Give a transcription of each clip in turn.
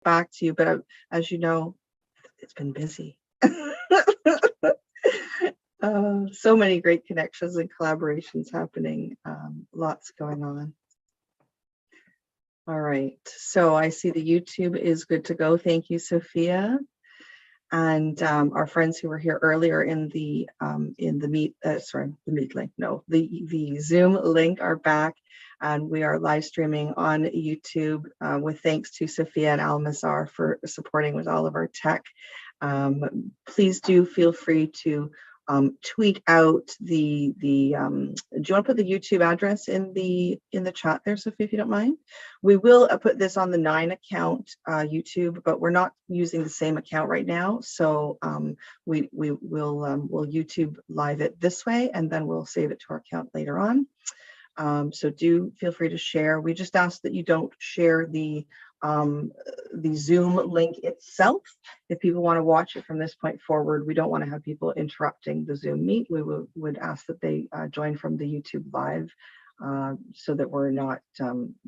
back to you, but as you know, it's been busy. So many great connections and collaborations happening, lots going on. All right, so I see the YouTube is good to go. Thank you, Sophia. And our friends who were here earlier in the Zoom link are back, and we are live streaming on YouTube with thanks to Sophia and Almazar for supporting with all of our tech. Please do feel free to tweet out the do you want to put the YouTube address in the chat there, Sophie, if you don't mind? We will put this on the 9 account YouTube, but we're not using the same account right now, so we'll YouTube live it this way, and then we'll save it to our account later on. So do feel free to share. We just ask that you don't share the Zoom link itself. If people want to watch it from this point forward, we don't want to have people interrupting the Zoom meet. We would ask that they join from the YouTube live so that we're not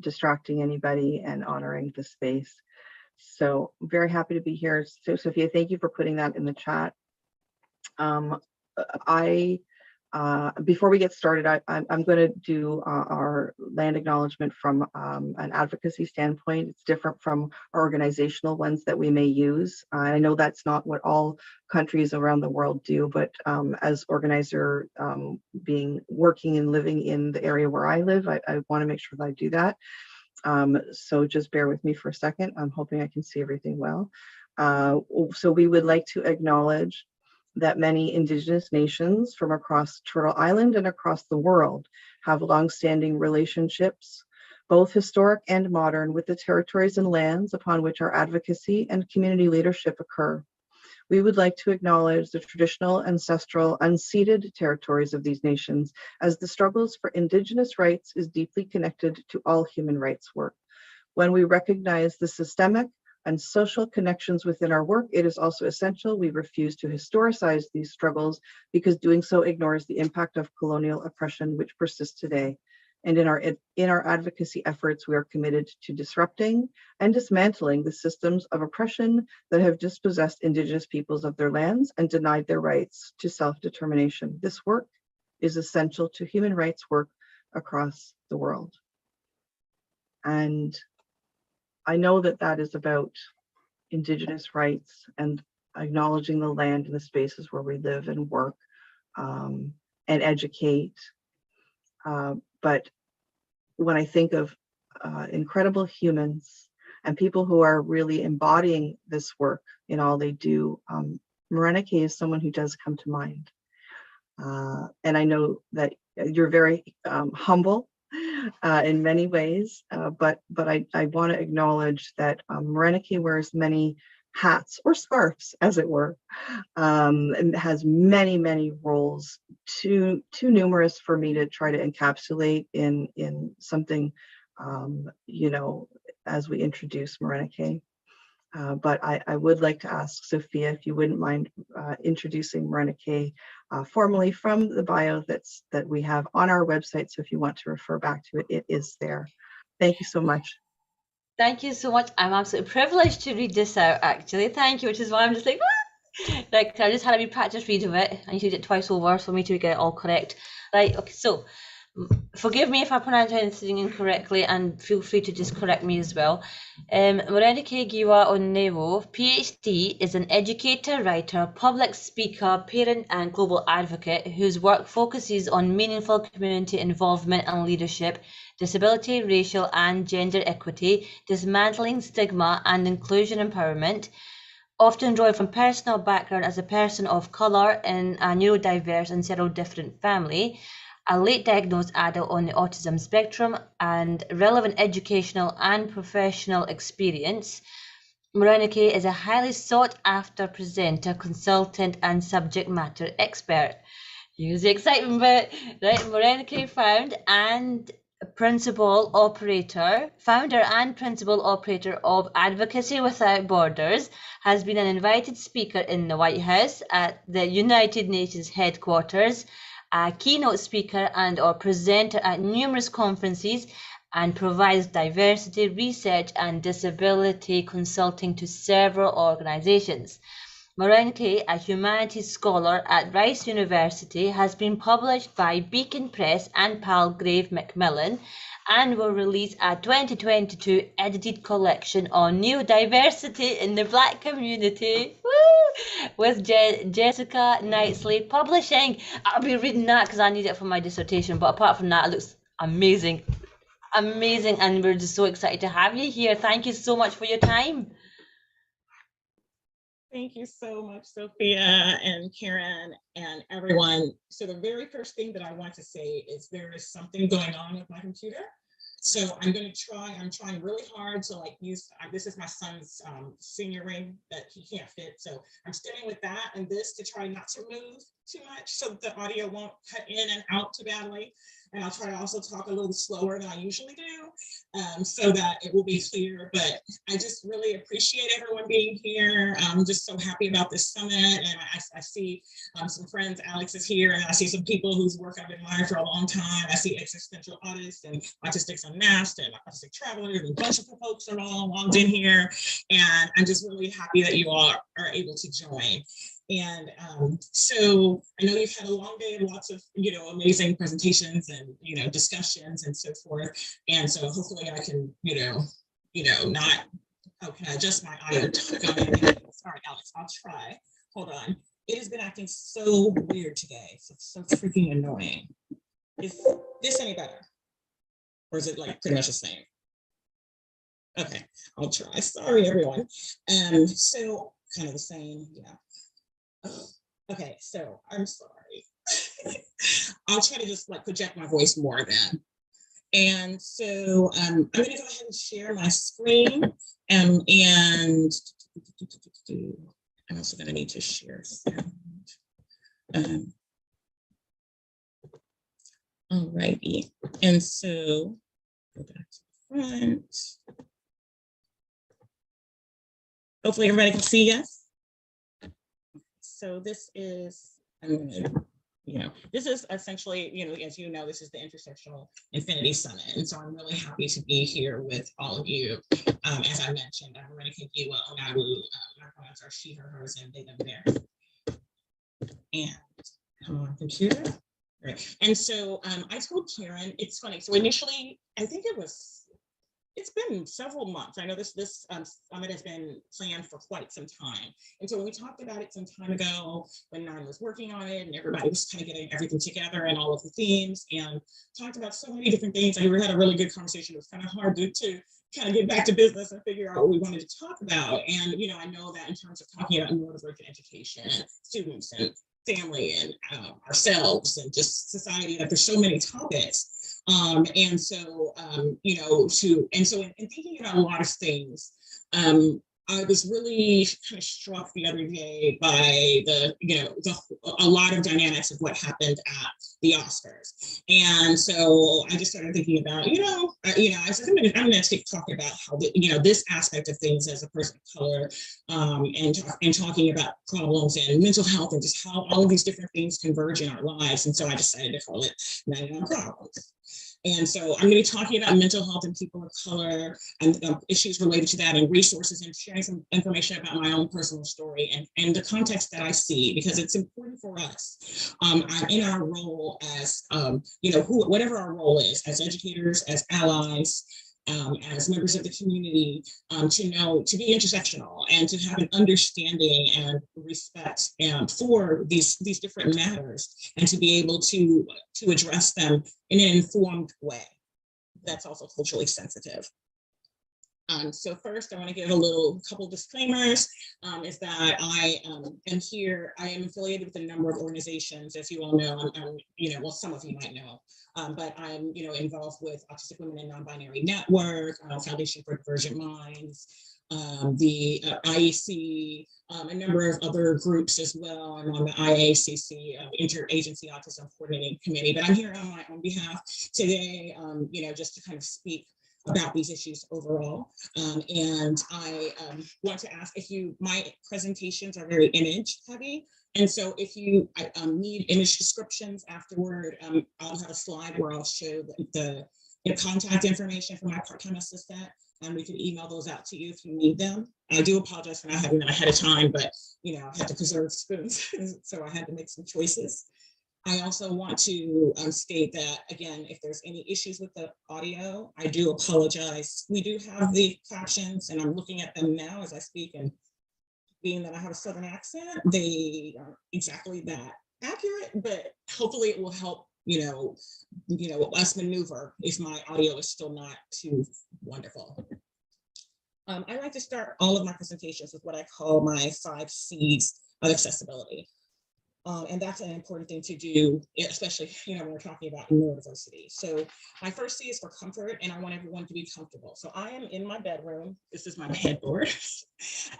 distracting anybody and honoring the space. So I'm very happy to be here. So Sophia, thank you for putting that in the chat. Before we get started, I'm going to do our land acknowledgement from an advocacy standpoint. It's different from our organizational ones that we may use. I know that's not what all countries around the world do, but as organizer, working and living in the area where I live, I want to make sure that I do that. So just bear with me for a second. I'm hoping I can see everything well. So we would like to acknowledge that many Indigenous nations from across Turtle Island and across the world have long-standing relationships, both historic and modern, with the territories and lands upon which our advocacy and community leadership occur. We would like to acknowledge the traditional, ancestral, unceded territories of these nations, as the struggles for Indigenous rights is deeply connected to all human rights work. When we recognize the systemic and social connections within our work, it is also essential we refuse to historicize these struggles, because doing so ignores the impact of colonial oppression which persists today. And in our advocacy efforts, we are committed to disrupting and dismantling the systems of oppression that have dispossessed Indigenous peoples of their lands and denied their rights to self-determination. This work is essential to human rights work across the world. And I know that that is about Indigenous rights and acknowledging the land and the spaces where we live and work and educate. But when I think of incredible humans and people who are really embodying this work in all they do, Morénike is someone who does come to mind. And I know that you're very humble in many ways, but I want to acknowledge that Morénike wears many hats or scarves, as it were, and has many roles, too numerous for me to try to encapsulate in something, you know, as we introduce Morénike. But I would like to ask Sophia if you wouldn't mind introducing Morénike formally from the bio that we have on our website. So if you want to refer back to it, it is there. Thank you so much. Thank you so much. I'm absolutely privileged to read this out, actually. Thank you, which is why I'm just like, ah! Like, I just had a wee practice read of it. I need to read it twice over for me to get it all correct. Right, okay, so forgive me if I pronounce anything incorrectly, and feel free to just correct me as well. Morénike Giwa Onaiwu, PhD, is an educator, writer, public speaker, parent and global advocate whose work focuses on meaningful community involvement and leadership, disability, racial and gender equity, dismantling stigma and inclusion empowerment, often drawing from personal background as a person of colour in a neurodiverse and serodifferent family, a late diagnosed adult on the autism spectrum, and relevant educational and professional experience. Morénike is a highly sought after presenter, consultant and subject matter expert. Use the excitement bit, right? Morénike founder and principal operator of Advocacy Without Borders, has been an invited speaker in the White House, at the United Nations headquarters, a keynote speaker and or presenter at numerous conferences, and provides diversity research and disability consulting to several organizations. Morénike, a humanities scholar at Rice University, has been published by Beacon Press and Palgrave Macmillan and will release a 2022 edited collection on neurodiversity in the Black community. Woo! With Jessica Knightley Publishing. I'll be reading that because I need it for my dissertation, but apart from that, it looks amazing. Amazing, and we're just so excited to have you here. Thank you so much for your time. Thank you so much, Sophia and Karen and everyone. So the very first thing that I want to say is there is something going on with my computer. So I'm trying really hard to use, this is my son's senior ring that he can't fit. So I'm sticking with that and this to try not to move too much so that the audio won't cut in and out too badly. And I'll try to also talk a little slower than I usually do so that it will be clear. But I just really appreciate everyone being here. I'm just so happy about this summit. And I see some friends, Alex is here, and I see some people whose work I've admired for a long time. I see existential autists and Autistics Unmasked and Autistic Travelers, and a bunch of folks are all logged in here. And I'm just really happy that you all are able to join. And so I know you've had a long day and lots of, amazing presentations and, discussions and so forth. And so hopefully I can, not, can I adjust my audio? Sorry, Alex, I'll try. Hold on. It has been acting so weird today. So freaking annoying. Is this any better? Or is it pretty much the same? Okay, I'll try. Sorry, everyone. So kind of the same, yeah. Okay, so I'm sorry. I'll try to just project my voice more then. And so I'm gonna go ahead and share my screen and I'm also gonna need to share sound. Alrighty, and so go back to the front. Hopefully everybody can see us. So this is, this is essentially, as you know, this is the Intersectional Infinity Summit. And so I'm really happy to be here with all of you. As I mentioned, I'm Morénike Giwa Onaiwu. My pronouns are she, her, hers, and they, them, theirs. And come on, computer. Right. And so I told Karen, it's funny. So initially, I think it's been several months. I know this summit has been planned for quite some time. And so when we talked about it some time ago, when Nine was working on it and everybody was kind of getting everything together and all of the themes and talked about so many different things, we had a really good conversation. It was kind of hard to kind of get back to business and figure out what we wanted to talk about. And, I know that in terms of talking about neurodiverse education, students and family and ourselves and just society, that there's so many topics. And so, in thinking about a lot of things, I was really kind of struck the other day by a lot of dynamics of what happened at the Oscars. And so I just started thinking about, I said, I'm going to talk about how, this aspect of things as a person of color, and talking about problems and mental health and just how all of these different things converge in our lives. And so I decided to call it 99 Problems. And so I'm going to be talking about mental health and people of color and issues related to that and resources and sharing some information about my own personal story and the context that I see, because it's important for us in our role as, whatever our role is, as educators, as allies, as members of the community, to be intersectional and to have an understanding and respect for these different matters and to be able to address them in an informed way that's also culturally sensitive. So first, I want to give a couple disclaimers, is that I am here, I am affiliated with a number of organizations, as you all know, well, some of you might know, but I'm, involved with Autistic Women and Non-Binary Network, Foundation for Divergent Minds, the IEC, a number of other groups as well. I'm on the IACC, Interagency Autism Coordinating Committee, but I'm here on my own behalf today, just to kind of speak about these issues overall. And I want to ask my presentations are very image heavy. And so if you need image descriptions afterward, I'll have a slide where I'll show the contact information for my part-time assistant, and we can email those out to you if you need them. I do apologize for not having them ahead of time, but I had to preserve spoons, so I had to make some choices. I also want to state that, again, if there's any issues with the audio, I do apologize. We do have the captions, and I'm looking at them now as I speak, and being that I have a Southern accent, they aren't exactly that accurate, but hopefully it will help, us maneuver if my audio is still not too wonderful. I like to start all of my presentations with what I call my 5 C's of accessibility. And that's an important thing to do, especially, when we're talking about neurodiversity. So my first C is for comfort, and I want everyone to be comfortable. So I am in my bedroom. This is my headboard.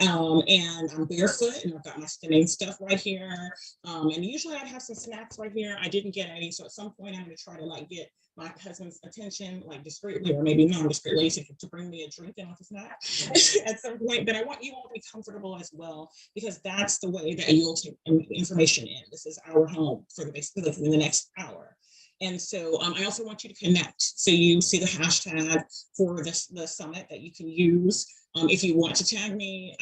And I'm barefoot, and I've got my stimming stuff right here. And usually I'd have some snacks right here. I didn't get any. So at some point I'm going to try to get my husband's attention, discreetly, or maybe non-discreetly, to bring me a drink and not a snack at some point. But I want you all to be comfortable as well, because that's the way that you'll take information in. This is our home for the next hour. And so I also want you to connect. So you see the hashtag for the summit that you can use. If you want to tag me,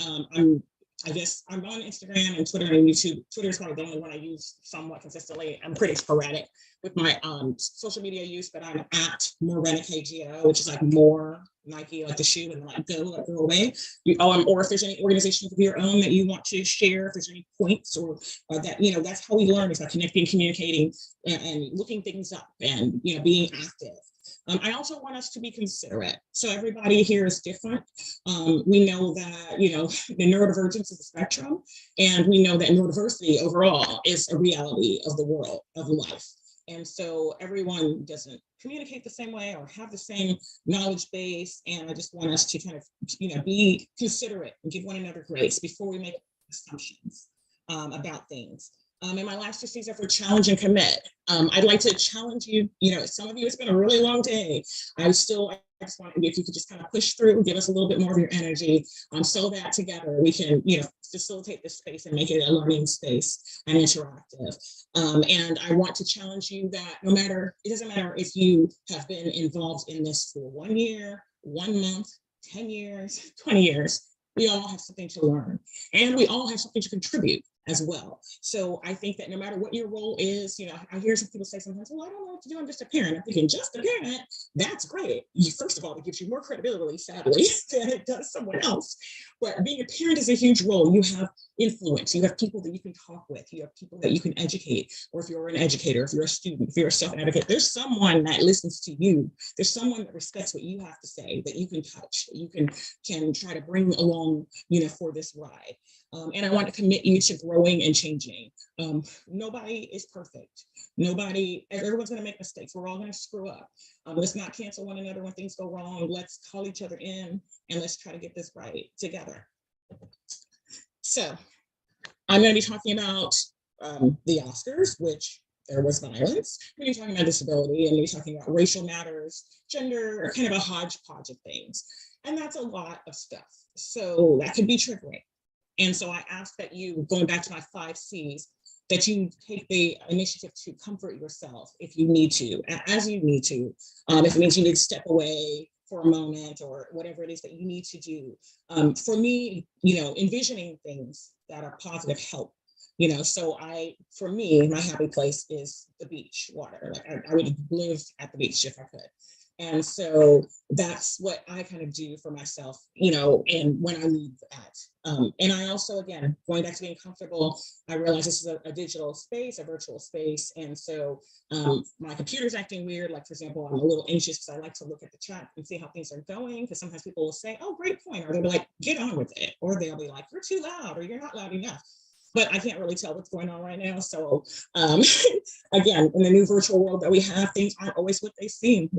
I guess I'm on Instagram and Twitter and YouTube. Twitter is probably the only one I use somewhat consistently. I'm pretty sporadic with my social media use, but I'm at Morénike Giwa, which is more Nike, the shoe, and go away. Or if there's any organizations of your own that you want to share, if there's any points or that, that's how we learn, is by connecting, communicating, and looking things up, and being active. I also want us to be considerate. So everybody here is different. We know that, the neurodivergence is a spectrum, and we know that neurodiversity overall is a reality of the world, of life. And so everyone doesn't communicate the same way or have the same knowledge base. And I just want us to kind of, be considerate and give one another grace before we make assumptions about things. And my last 2 C's are for challenge and commit. I'd like to challenge you. Some of you, it's been a really long day. I just want, if you could just kind of push through, give us a little bit more of your energy, so that together we can, facilitate this space and make it a learning space and interactive. And I want to challenge you that it doesn't matter if you have been involved in this for 1 year, 1 month, 10 years, 20 years, we all have something to learn, and we all have something to contribute as well. So I think that no matter what your role is, I hear some people say sometimes, well, I don't know what to do, I'm just a parent. I'm thinking, just a parent, that's great. First of all, it gives you more credibility, sadly, than it does someone else. But being a parent is a huge role. You have influence, you have people that you can talk with, you have people that you can educate, or if you're an educator, if you're a student, if you're a self-advocate, there's someone that listens to you. There's someone that respects what you have to say, that you can touch, that you can try to bring along, for this ride. And I want to commit you to growing and changing. Nobody is perfect. Everyone's going to make mistakes. We're all going to screw up. Let's not cancel one another when things go wrong. Let's call each other in, and let's try to get this right together. So I'm going to be talking about the Oscars, which there was violence. We're talking about disability, and we're talking about racial matters, gender, kind of a hodgepodge of things. And that's a lot of stuff. So that could be triggering. And so I ask that you, going back to my 5 C's, that you take the initiative to comfort yourself if you need to, as you need to. If it means you need to step away for a moment or whatever it is that you need to do. For me, envisioning things that are positive help. So for me, my happy place is the beach, water. I would live at the beach if I could. And so that's what I kind of do for myself, and when I need that. And I also, again, going back to being comfortable, I realize this is a digital space, a virtual space. And so my computer's acting weird. Like, for example, I'm a little anxious because I like to look at the chat and see how things are going. Because sometimes people will say, oh, great point. Or they'll be like, get on with it. Or they'll be like, you're too loud, or you're not loud enough. But I can't really tell what's going on right now. So again, in the new virtual world that we have, things aren't always what they seem,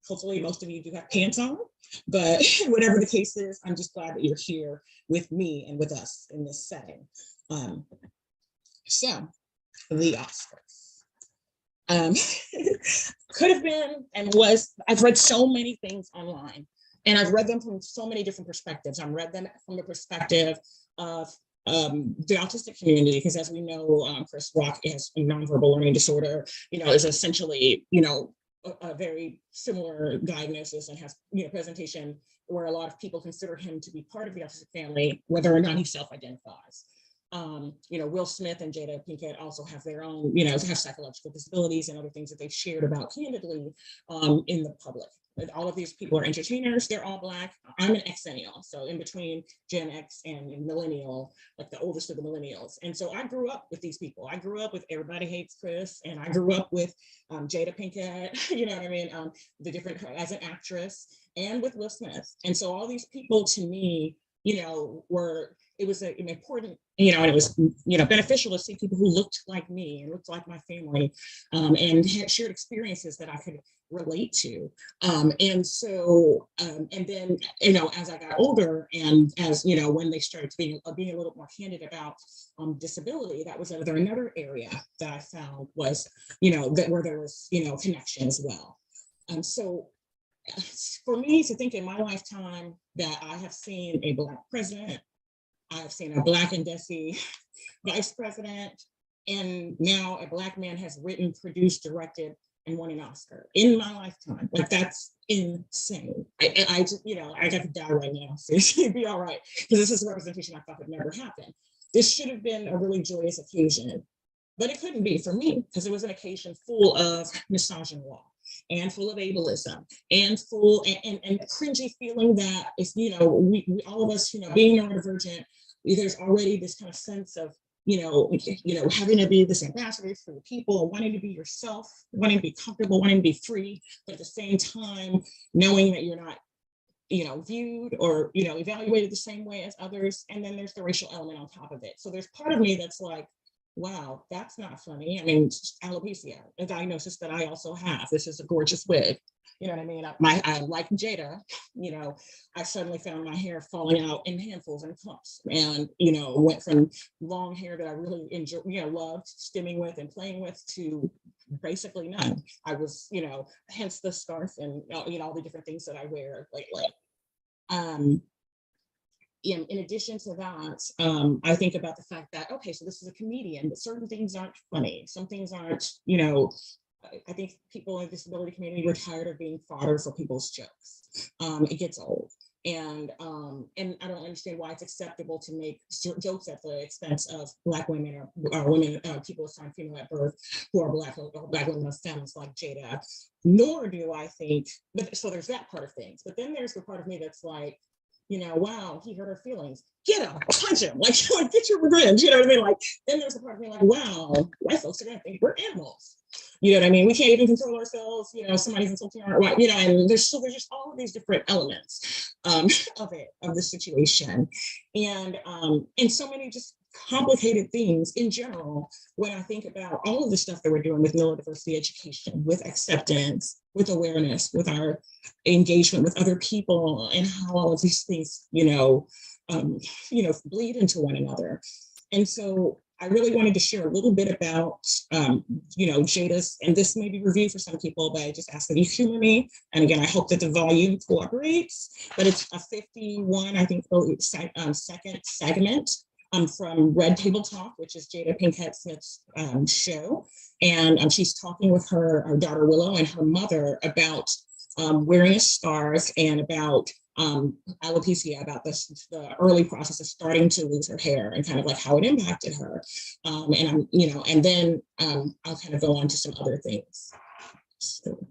Hopefully most of you do have pants on, but whatever the case is, I'm just glad that you're here with me and with us in this setting. So the Oscars. Could have been and was, I've read so many things online, and I've read them from so many different perspectives. I've read them from the perspective of the autistic community, because as we know, Chris Rock has a nonverbal learning disorder, is essentially, a very similar diagnosis and has, presentation where a lot of people consider him to be part of the autistic family, whether or not he self-identifies. Will Smith and Jada Pinkett also have their own, have psychological disabilities and other things that they've shared about candidly in the public. All of these people are entertainers. They're all Black. I'm an Xennial, so in between Gen X and Millennial, like the oldest of the Millennials. And so I grew up with these people. I grew up with Everybody Hates Chris, and I grew up with Jada Pinkett, you know what I mean? The different, as an actress, and with Will Smith. And so all these people to me, it was an important, and it was, beneficial to see people who looked like me and looked like my family, and had shared experiences that I could relate to. And then, as I got older and as, when they started being a little more candid about disability, that was another area that I found was, that where there was, connection as well. So for me to think in my lifetime that I have seen a Black president, I have seen a Black and Desi vice president, and now a Black man has written, produced, directed, and won an Oscar in my lifetime. Like, that's insane. I just, I got to die right now. Seriously, it'd be all right. Because this is a representation I thought would never happen. This should have been a really joyous occasion, but it couldn't be for me because it was an occasion full of misogyny and full of ableism and full and cringy feeling that if, we all of us, being neurodivergent, there's already this kind of sense of, having to be this ambassador for the people, wanting to be yourself, wanting to be comfortable, wanting to be free, but at the same time, knowing that you're not, viewed or, evaluated the same way as others. And then there's the racial element on top of it. So there's part of me that's like, wow, that's not funny. I mean, alopecia, a diagnosis that I also have. This is a gorgeous wig. You know what I mean? I like Jada, I suddenly found my hair falling out in handfuls and clumps, and, went from long hair that I really enjoyed, loved stimming with and playing with, to basically none. I was, hence the scarf and, all the different things that I wear lately. In addition to that, I think about the fact that, okay, so this is a comedian, but certain things aren't funny. Some things aren't, I think people in the disability community were tired of being fodder for people's jokes. It gets old. And I don't understand why it's acceptable to make jokes at the expense of Black women or women, people assigned female at birth who are Black women of femmes like Jada. Nor do I think, so there's that part of things. But then there's the part of me that's like, wow, he hurt her feelings. Get him, punch him, like get your revenge. You know what I mean? Like, then there's a part of me like, wow, white folks are gonna think we're animals. You know what I mean? We can't even control ourselves. Somebody's insulting our white. And there's just all of these different elements of the situation, and so many just complicated things in general when I think about all of the stuff that we're doing with neurodiversity education, with acceptance, with awareness, with our engagement with other people, and how all of these things, bleed into one another. And so I really wanted to share a little bit about, Jada's, and this may be review for some people, but I just ask that you humor me. And again, I hope that the volume cooperates, but it's a 51, I think, second segment from Red Table Talk, which is Jada Pinkett Smith's show. And she's talking with her daughter Willow and her mother about wearing a scarf and about alopecia, about the early process of starting to lose her hair and kind of like how it impacted her. And then I'll kind of go on to some other things. So,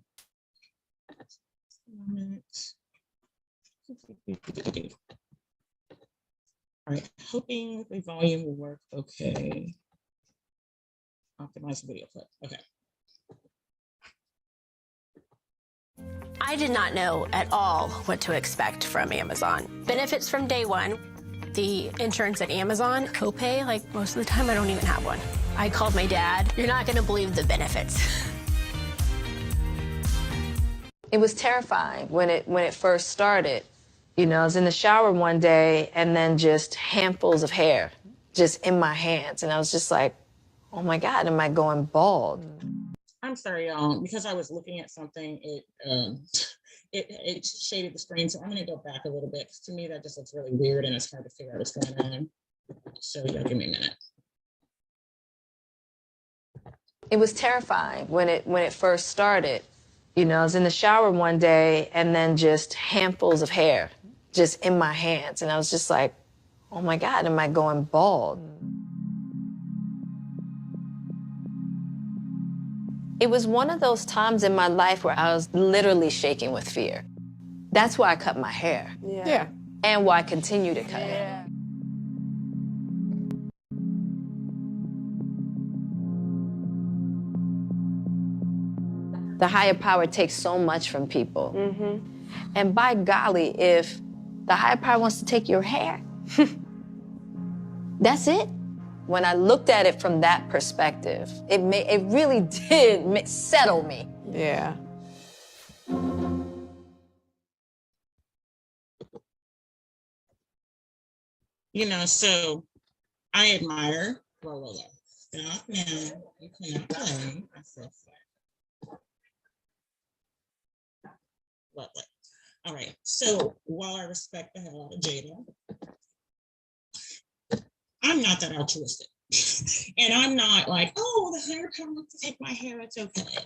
all right, hoping the volume will work okay. Optimize the video clip. Okay. I did not know at all what to expect from Amazon. Benefits from day one. The insurance at Amazon, copay, like most of the time I don't even have one. I called my dad. You're not gonna believe the benefits. It was terrifying when it first started. I was in the shower one day and then just handfuls of hair just in my hands. And I was just like, oh my God, am I going bald? I'm sorry, because I was looking at something, it shaded the screen. So I'm gonna go back a little bit. To me, that just looks really weird and it's hard to figure out what's going on. So yeah, give me a minute. It was terrifying when it first started. You know, I was in the shower one day and then just handfuls of hair just in my hands. And I was just like, oh my God, am I going bald? It was one of those times in my life where I was literally shaking with fear. That's why I cut my hair. Yeah. And why I continue to cut it. The higher power takes so much from people. And by golly, if the higher power wants to take your hair, that's it. When I looked at it from that perspective, it really did settle me. Yeah. You know, so I admire, stop now, you cannot play. I said flat. Lovely. All right, so while I respect the hell out of Jada, I'm not that altruistic. And I'm not like, oh, the higher power wants to take my hair, it's okay.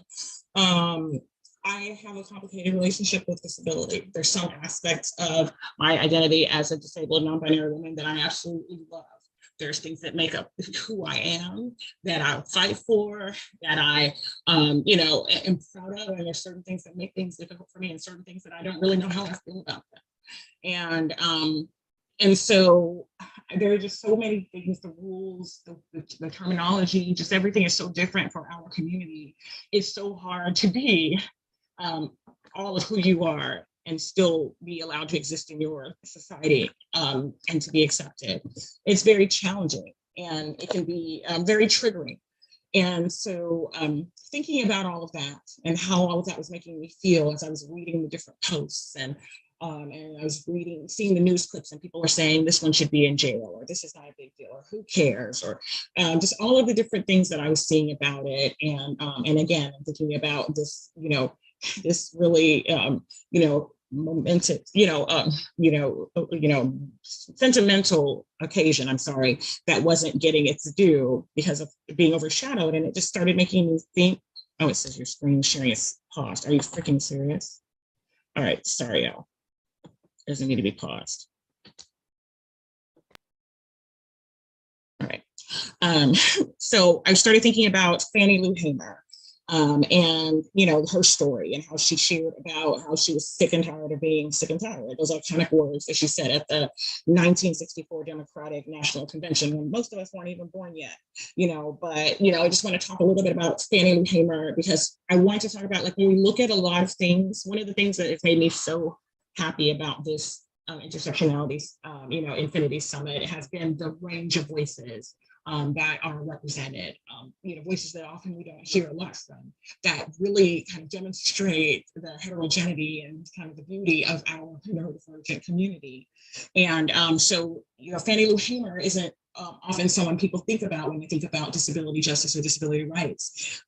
I have a complicated relationship with disability. There's some aspects of my identity as a disabled non-binary woman that I absolutely love. There's things that make up who I am, that I fight for, that I, you know, am proud of. And there's certain things that make things difficult for me and certain things that I don't really know how I feel about them. And so there are just so many things, the rules, the terminology, just everything is so different for our community. It's so hard to be all of who you are and still be allowed to exist in your society and to be accepted. It's very challenging and it can be very triggering. And so thinking about all of that and how all of that was making me feel as I was reading the different posts and I was seeing the news clips and people were saying this one should be in jail or this is not a big deal or who cares or just all of the different things that I was seeing about it. And again, I'm thinking about this, you know, this really, you know, momentous, sentimental occasion, I'm sorry, that wasn't getting its due because of being overshadowed. And it just started making me think, oh, it says your screen sharing is paused. Are you freaking serious? All right, sorry, y'all. Doesn't need to be paused. All right. So I started thinking about Fannie Lou Hamer and, you know, her story and how she shared about how she was sick and tired of being sick and tired. Those iconic words that she said at the 1964 Democratic National Convention when most of us weren't even born yet, you know, but, you know, I just want to talk a little bit about Fannie Lou Hamer because I want to talk about, like, when we look at a lot of things, one of the things that has made me so happy about this intersectionality, you know, Infinity Summit has been the range of voices that are represented, you know, voices that often we don't hear a lot from, that really kind of demonstrate the heterogeneity and kind of the beauty of our neurodivergent community. And so, you know, Fannie Lou Hamer isn't often someone people think about when they think about disability justice or disability rights.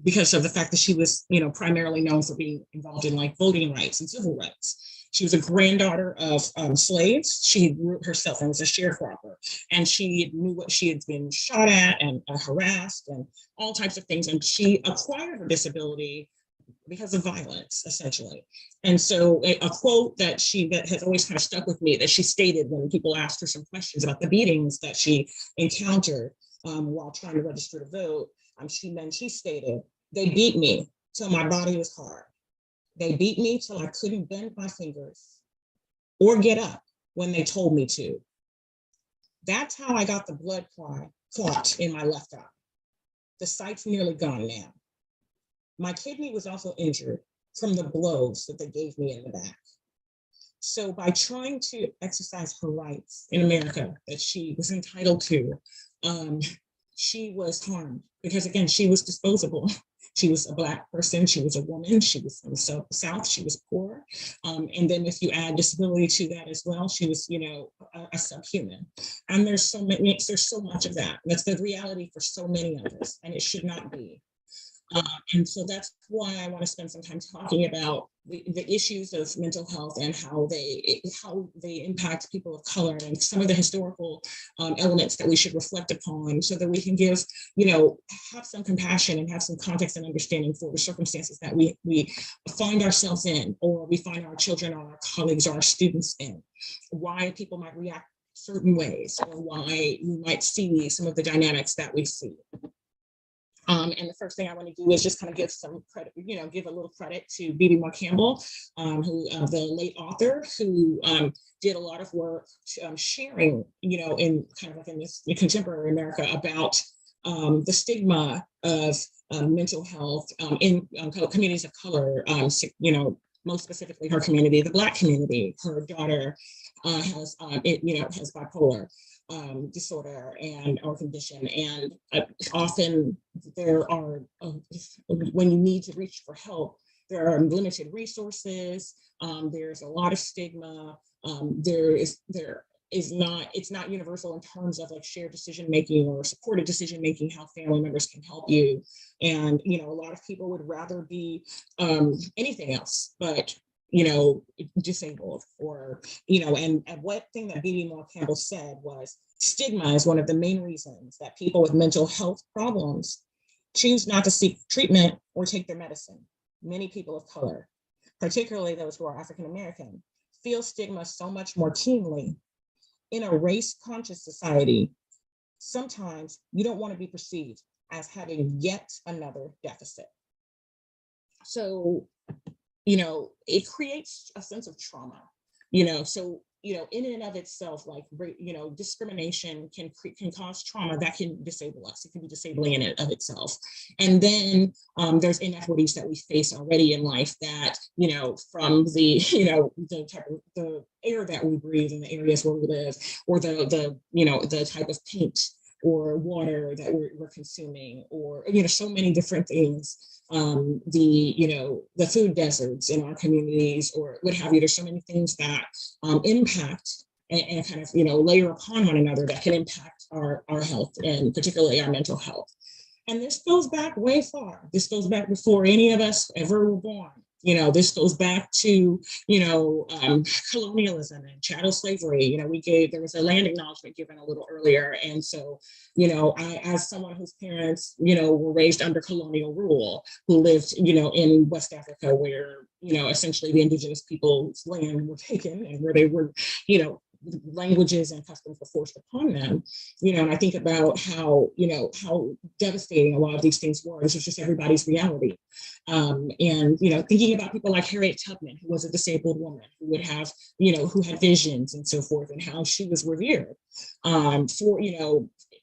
Because of the fact that she was, you know, primarily known for being involved in like voting rights and civil rights. She was a granddaughter of slaves. She grew up herself and was a sharecropper. And she knew what she had been shot at and harassed and all types of things. And she acquired her disability because of violence, essentially. And so a quote that has always kind of stuck with me that she stated when people asked her some questions about the beatings that she encountered while trying to register to vote. She stated, "They beat me till my body was hard. They beat me till I couldn't bend my fingers or get up when they told me to. That's how I got the blood clot in my left eye. The sight's nearly gone now. My kidney was also injured from the blows that they gave me in the back." So by trying to exercise her rights in America that she was entitled to, she was harmed because, again, she was disposable. She was a Black person, she was a woman, she was from the South, she was poor. And then if you add disability to that as well, she was, you know, a subhuman. And there's so much of that. That's the reality for so many of us, and it should not be. And so that's why I want to spend some time talking about the issues of mental health and how they impact people of color, and some of the historical elements that we should reflect upon, so that we can give, have some compassion and have some context and understanding for the circumstances that we find ourselves in, or we find our children or our colleagues or our students in, why people might react certain ways, or why we might see some of the dynamics that we see. And the first thing I want to do is just kind of give some credit, give a little credit to B.B. Moore Campbell, who the late author, who did a lot of work sharing, in kind of like in this contemporary America, about the stigma of mental health in communities of color, most specifically her community, the Black community. Her daughter has bipolar disorder or condition, and often there are when you need to reach for help, there are limited resources. There's a lot of stigma. It's not universal in terms of like shared decision making or supported decision making, how family members can help you. And a lot of people would rather be anything else but disabled, or and one thing that B.B. Moore Campbell said was, stigma is one of the main reasons that people with mental health problems choose not to seek treatment or take their medicine. Many people of color, particularly those who are African American, feel stigma so much more keenly. In a race-conscious society, sometimes you don't want to be perceived as having yet another deficit. So it creates a sense of trauma, so, in and of itself, like, discrimination can cause trauma that can disable us. It can be disabling in and of itself. And then there's inequities that we face already in life that, from the, the air that we breathe in the areas where we live, or the type of paint or water that we're consuming, or, so many different things. The food deserts in our communities, or what have you. There's so many things that impact and kind of, layer upon one another that can impact our health, and particularly our mental health. And this goes back way far. This goes back before any of us ever were born. This goes back to, colonialism and chattel slavery. There was a land acknowledgement given a little earlier. And so, I, as someone whose parents, were raised under colonial rule, who lived, in West Africa, where, essentially the indigenous people's land were taken, and where they were, languages and customs were forced upon them, and I think about how devastating a lot of these things were. This was just everybody's reality. And, thinking about people like Harriet Tubman, who was a disabled woman, who would have, who had visions and so forth, and how she was revered for,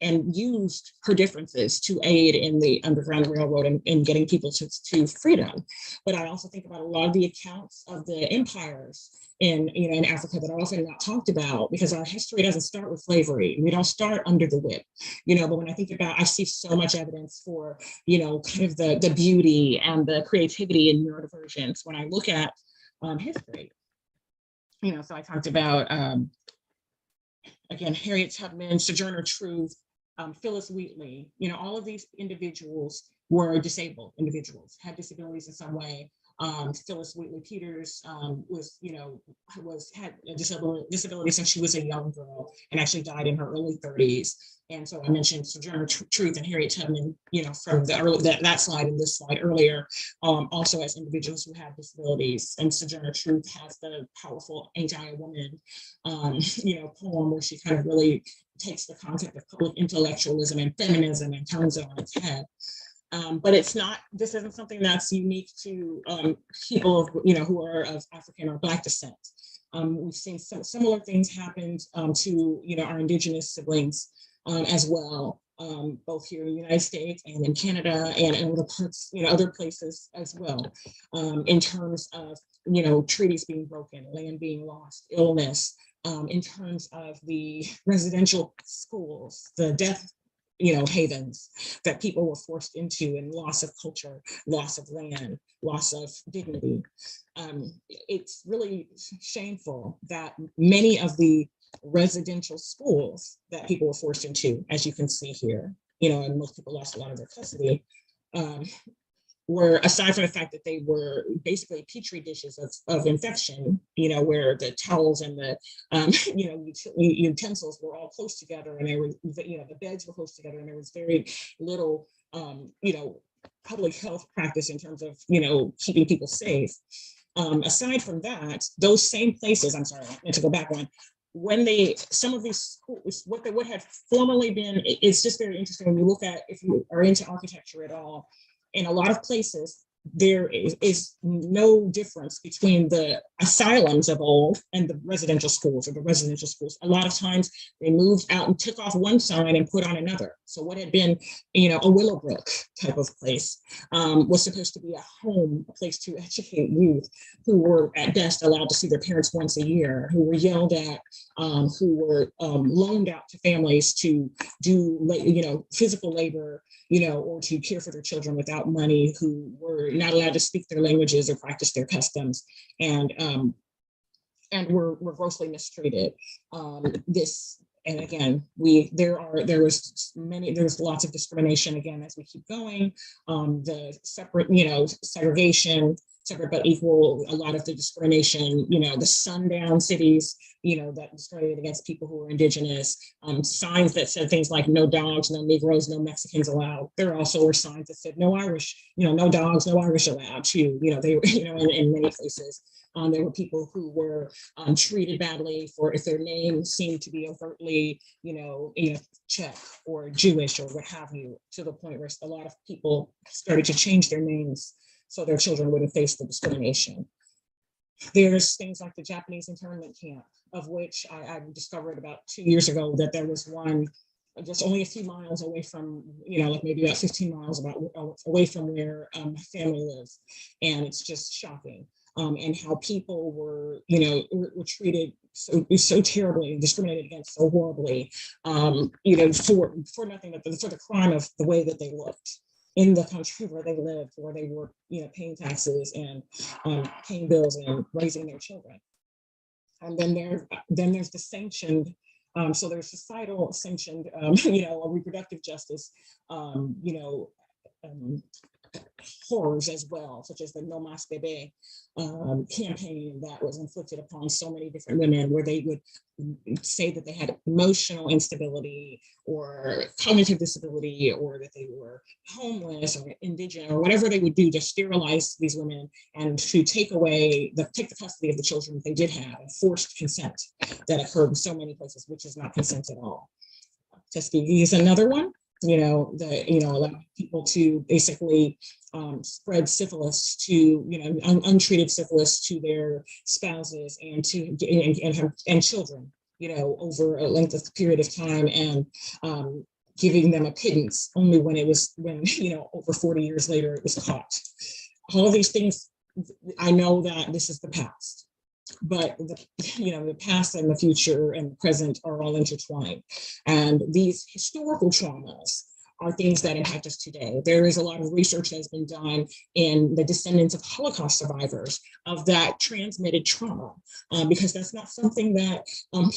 and used her differences to aid in the Underground Railroad and in getting people to freedom. But I also think about a lot of the accounts of the empires in Africa that are often not talked about, because our history doesn't start with slavery. We don't start under the whip, but when I think about, I see so much evidence for, kind of the beauty and the creativity in neurodivergence when I look at history. So I talked about, again, Harriet Tubman, Sojourner Truth, Phyllis Wheatley, all of these individuals were disabled individuals, had disabilities in some way. Phyllis Wheatley Peters had a disability since she was a young girl, and actually died in her early 30s. And so I mentioned Sojourner Truth and Harriet Tubman, from that slide and this slide earlier, also as individuals who have disabilities. And Sojourner Truth has the powerful Ain't I a Woman, poem, where she kind of really takes the concept of public intellectualism and feminism and turns it on its head. But this isn't something that's unique to people, who are of African or Black descent. We've seen some similar things happen to, our Indigenous siblings as well, both here in the United States and in Canada and in other parts, other places as well, in terms of, treaties being broken, land being lost, illness, in terms of the residential schools, the death havens that people were forced into, and loss of culture, loss of land, loss of dignity. It's really shameful that many of the residential schools that people were forced into, as you can see here, and most people lost a lot of their custody, were, aside from the fact that they were basically petri dishes of infection, where the towels and the, utensils were all close together, and there were, the beds were close together, and there was very little, public health practice in terms of, keeping people safe. Aside from that, those same places, I'm sorry, I meant to go back one, when some of these schools, what had formerly been, it's just very interesting when you look at, if you are into architecture at all, in a lot of places, there is no difference between the asylums of old and the residential schools. A lot of times they moved out and took off one sign and put on another. So what had been, a Willowbrook type of place was supposed to be a home, a place to educate youth who were at best allowed to see their parents once a year, who were yelled at, who were loaned out to families to do, physical labor, or to care for their children without money, who were not allowed to speak their languages or practice their customs, and were grossly mistreated. And again, there's lots of discrimination, again, as we keep going. The separate, segregation, separate but equal, a lot of the discrimination, the sundown cities, that discriminated against people who were indigenous, signs that said things like no dogs, no Negroes, no Mexicans allowed. There also were signs that said no Irish, no dogs, no Irish allowed too. They were, in many places. There were people who were treated badly for if their name seemed to be overtly, Czech or Jewish or what have you, to the point where a lot of people started to change their names so their children wouldn't face the discrimination. There's things like the Japanese internment camp, of which I discovered about 2 years ago that there was one just only a few miles away from, like maybe about 15 miles away from where my family lives. And it's just shocking. And how people were, were treated so terribly and discriminated against so horribly, for nothing but for the crime of the way that they looked in the country where they lived, where they were, paying taxes and paying bills and raising their children. And then there's the sanctioned, so there's societal sanctioned, reproductive justice, horrors as well, such as the No Mas Bebe campaign that was inflicted upon so many different women, where they would say that they had emotional instability or cognitive disability, or that they were homeless or indigent, or whatever they would do to sterilize these women and to take the custody of the children that they did have, and forced consent that occurred in so many places, which is not consent at all. Tuskegee is another one. Allowing people to basically spread syphilis to, untreated syphilis to their spouses and to and children, over a length of period of time, and giving them a pittance only when over 40 years later it was caught. All of these things, I know that this is the past, but the past and the future and the present are all intertwined. And these historical traumas are things that impact us today. There is a lot of research that has been done in the descendants of Holocaust survivors of that transmitted trauma, because that's not something that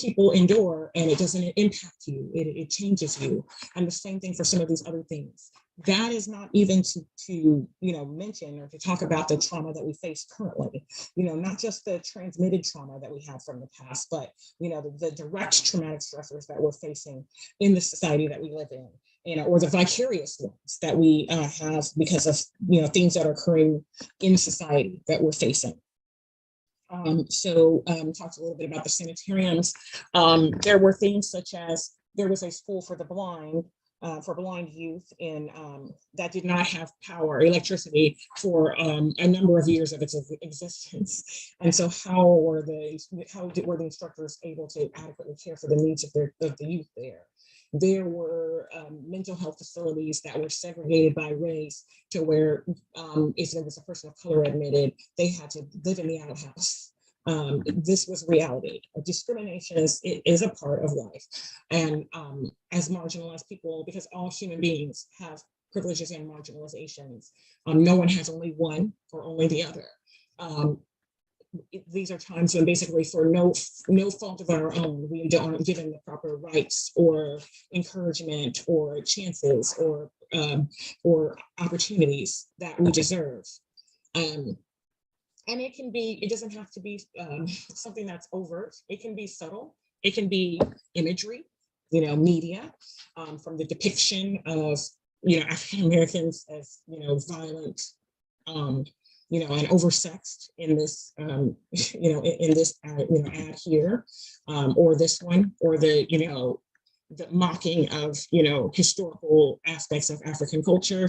people endure and it doesn't impact you, it changes you. And the same thing for some of these other things. That is not even to mention or to talk about the trauma that we face currently, not just the transmitted trauma that we have from the past, but the direct traumatic stressors that we're facing in the society that we live in, or the vicarious ones that we have because of things that are occurring in society that we're facing. Talked a little bit about the Sanitarians. There were things such as there was a school for the blind. For blind youth that did not have electricity for a number of years of its existence. And so how were the instructors able to adequately care for the needs of the youth there? There were mental health facilities that were segregated by race, to where if there was a person of color admitted, they had to live in the outhouse. This was reality. Discrimination is a part of life. And as marginalized people, because all human beings have privileges and marginalizations, no one has only one or only the other. These are times when basically for no fault of our own, we aren't given the proper rights or encouragement or chances or or opportunities that we deserve. And it doesn't have to be something that's overt. It can be subtle. It can be imagery, media, from the depiction of, African Americans as, violent, and oversexed in this, in this, ad here, or this one, or the mocking of, historical aspects of African culture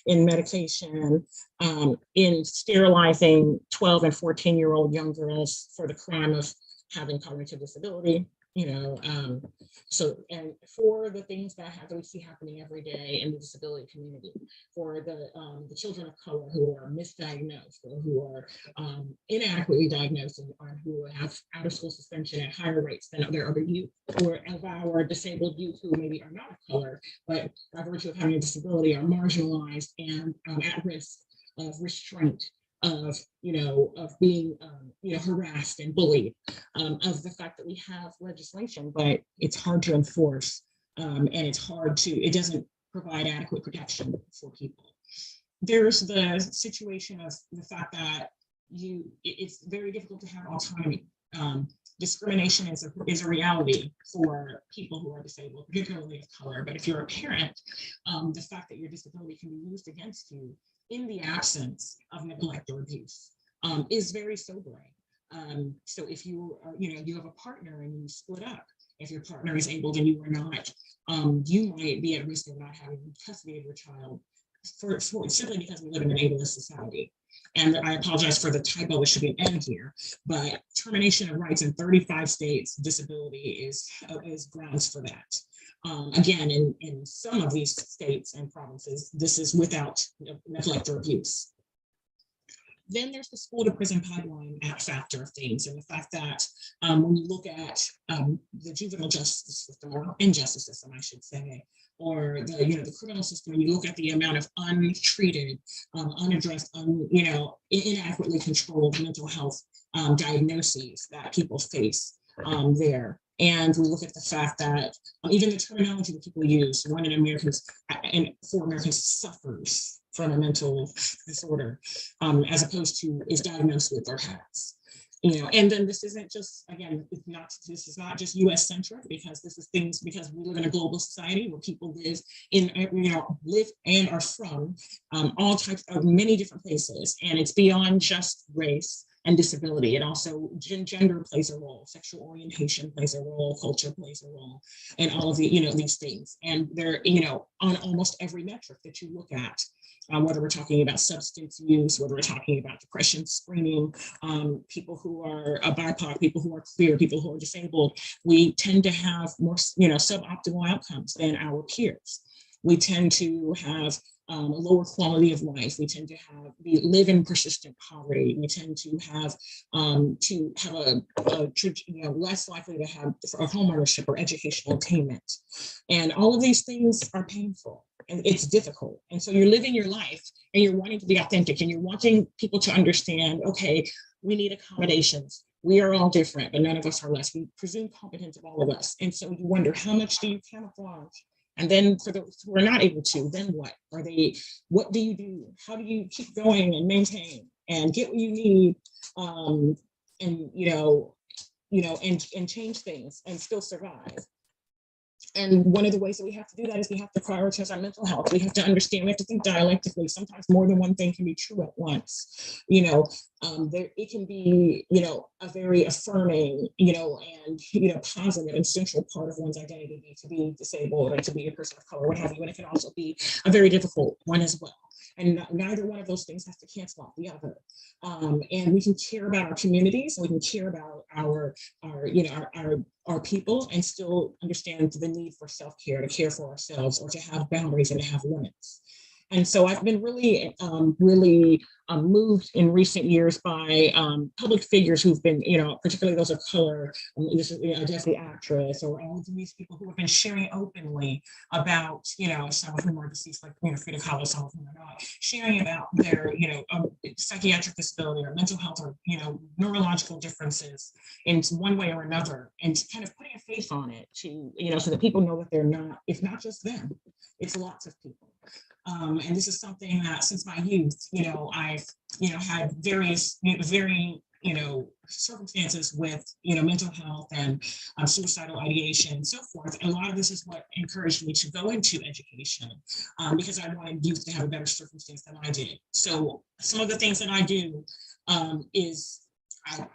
in medication, in sterilizing 12 and 14-year-old young girls for the crime of having cognitive disability, so, and for the things that we see happening every day in the disability community, for the children of color who are misdiagnosed, or who are inadequately diagnosed, and who have out of school suspension at higher rates than other youth, or of our disabled youth who maybe are not of color, but by virtue of having a disability are marginalized and at risk of restraint, of being harassed and bullied, of the fact that we have legislation, but it's hard to enforce, and it doesn't provide adequate protection for people. There's the situation of the fact that it's very difficult to have autonomy. Discrimination is a reality for people who are disabled, particularly of color. But if you're a parent, the fact that your disability can be used against you in the absence of neglect or abuse is very sobering. So if you have a partner and you split up, if your partner is able and you are not, you might be at risk of not having custody of your child for simply because we live in an ableist society. And I apologize for the typo, it should be an N here, but termination of rights in 35 states, disability is grounds for that. Again, in some of these states and provinces, this is without neglect or abuse. Then there's the school to prison pipeline factor of things, and the fact that when you look at the juvenile justice system, or injustice system, I should say, or the criminal system, and you look at the amount of untreated, unaddressed, inadequately controlled mental health diagnoses that people face there. And we look at the fact that even the terminology that people use, for Americans suffers from a mental disorder, as opposed to is diagnosed with or has. And then this isn't just, again, this is not just US centric, because we live in a global society where people live and are from all types of many different places. And it's beyond just race and disability. It also, gender plays a role, sexual orientation plays a role, culture plays a role, and all of the, these things. And they're, on almost every metric that you look at, whether we're talking about substance use, whether we're talking about depression screening, people who are BIPOC, people who are queer, people who are disabled, we tend to have more, suboptimal outcomes than our peers. We tend to have a lower quality of life. We tend to live in persistent poverty. We tend to have less likely to have a home ownership or educational attainment. And all of these things are painful and it's difficult. And so you're living your life and you're wanting to be authentic and you're wanting people to understand, okay, we need accommodations. We are all different, but none of us are less. We presume competence of all of us. And so you wonder, how much do you camouflage? And then for those who are not able to, then what? What do you do? How do you keep going and maintain and get what you need, and change things and still survive? And one of the ways that we have to do that is we have to prioritize our mental health. We have to understand, we have to think dialectically. Sometimes more than one thing can be true at once. It can be, a very affirming, and, positive and central part of one's identity to be disabled and to be a person of color, what have you. And it can also be a very difficult one as well. And neither one of those things has to cancel out the other. And we can care about our communities, and we can care about our people, and still understand the need for self-care, to care for ourselves, or to have boundaries and to have limits. And so I've been really moved in recent years by public figures who've been, particularly those of color, just the actress, or all of these people who have been sharing openly about, some of whom are deceased, like Frida Kahlo, some of whom are sharing about their, psychiatric disability or mental health or, neurological differences in one way or another, and kind of putting a face on it to, so that people know that they're not, it's not just them, it's lots of people. And this is something that since my youth, I've, had various, varying, circumstances with, mental health and suicidal ideation and so forth. And a lot of this is what encouraged me to go into education, because I wanted youth to have a better circumstance than I did. So some of the things that I do is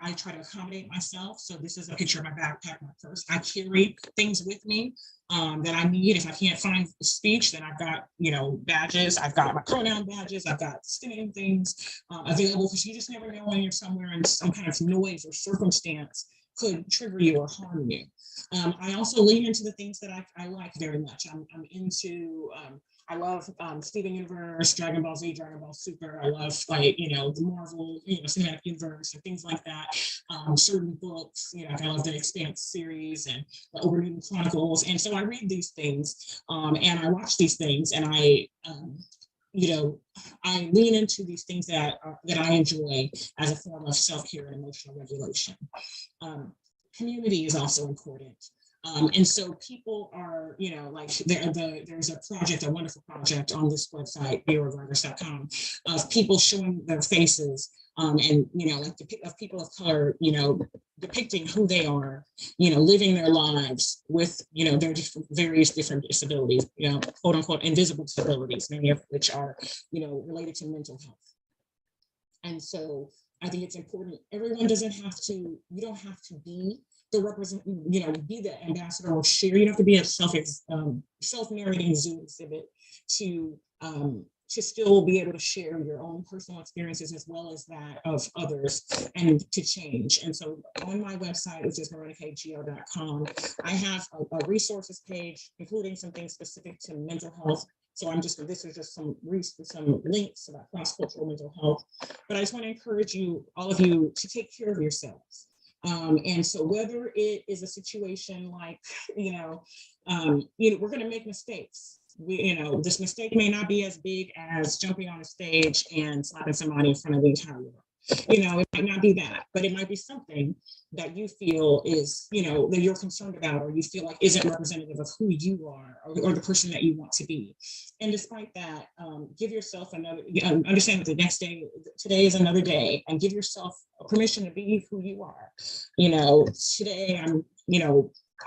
I try to accommodate myself. So this is a picture of my backpack, my purse. I carry things with me that I need. If I can't find speech, then I've got, badges. I've got my pronoun badges. I've got stimming things available, because you just never know when you're somewhere and some kind of noise or circumstance could trigger you or harm you. I also lean into the things that I like very much. I'm into, I love Steven Universe, Dragon Ball Z, Dragon Ball Super. I love the Marvel, cinematic universe and things like that. Certain books, I love the Expanse series and the Over Newton Chronicles. And so I read these things and I watch these things, and I lean into these things that I enjoy as a form of self-care and emotional regulation. Community is also important. And so people are, there's a project, a wonderful project on this website, neurodiverse.com, of people showing their faces and, of people of color, depicting who they are, living their lives with, their various different disabilities, quote unquote, invisible disabilities, many of which are, related to mental health. And so I think it's important. Everyone doesn't have to, you don't have to be the represent, be the ambassador or share. You don't have to be a self-narrating Zoom exhibit to still be able to share your own personal experiences as well as that of others and to change. And so on my website, which is MorénikeGiwa.com, I have a resources page, including some things specific to mental health. So this is just some links about cross-cultural mental health. But I just want to encourage all of you, to take care of yourselves. And so whether it is a situation like, we're going to make mistakes. This mistake may not be as big as jumping on a stage and slapping somebody in front of the entire world. It might not be that, but it might be something that you feel is, that you're concerned about, or you feel like isn't representative of who you are or the person that you want to be. And despite that, give yourself understand that the next day, today is another day, and give yourself permission to be who you are. Today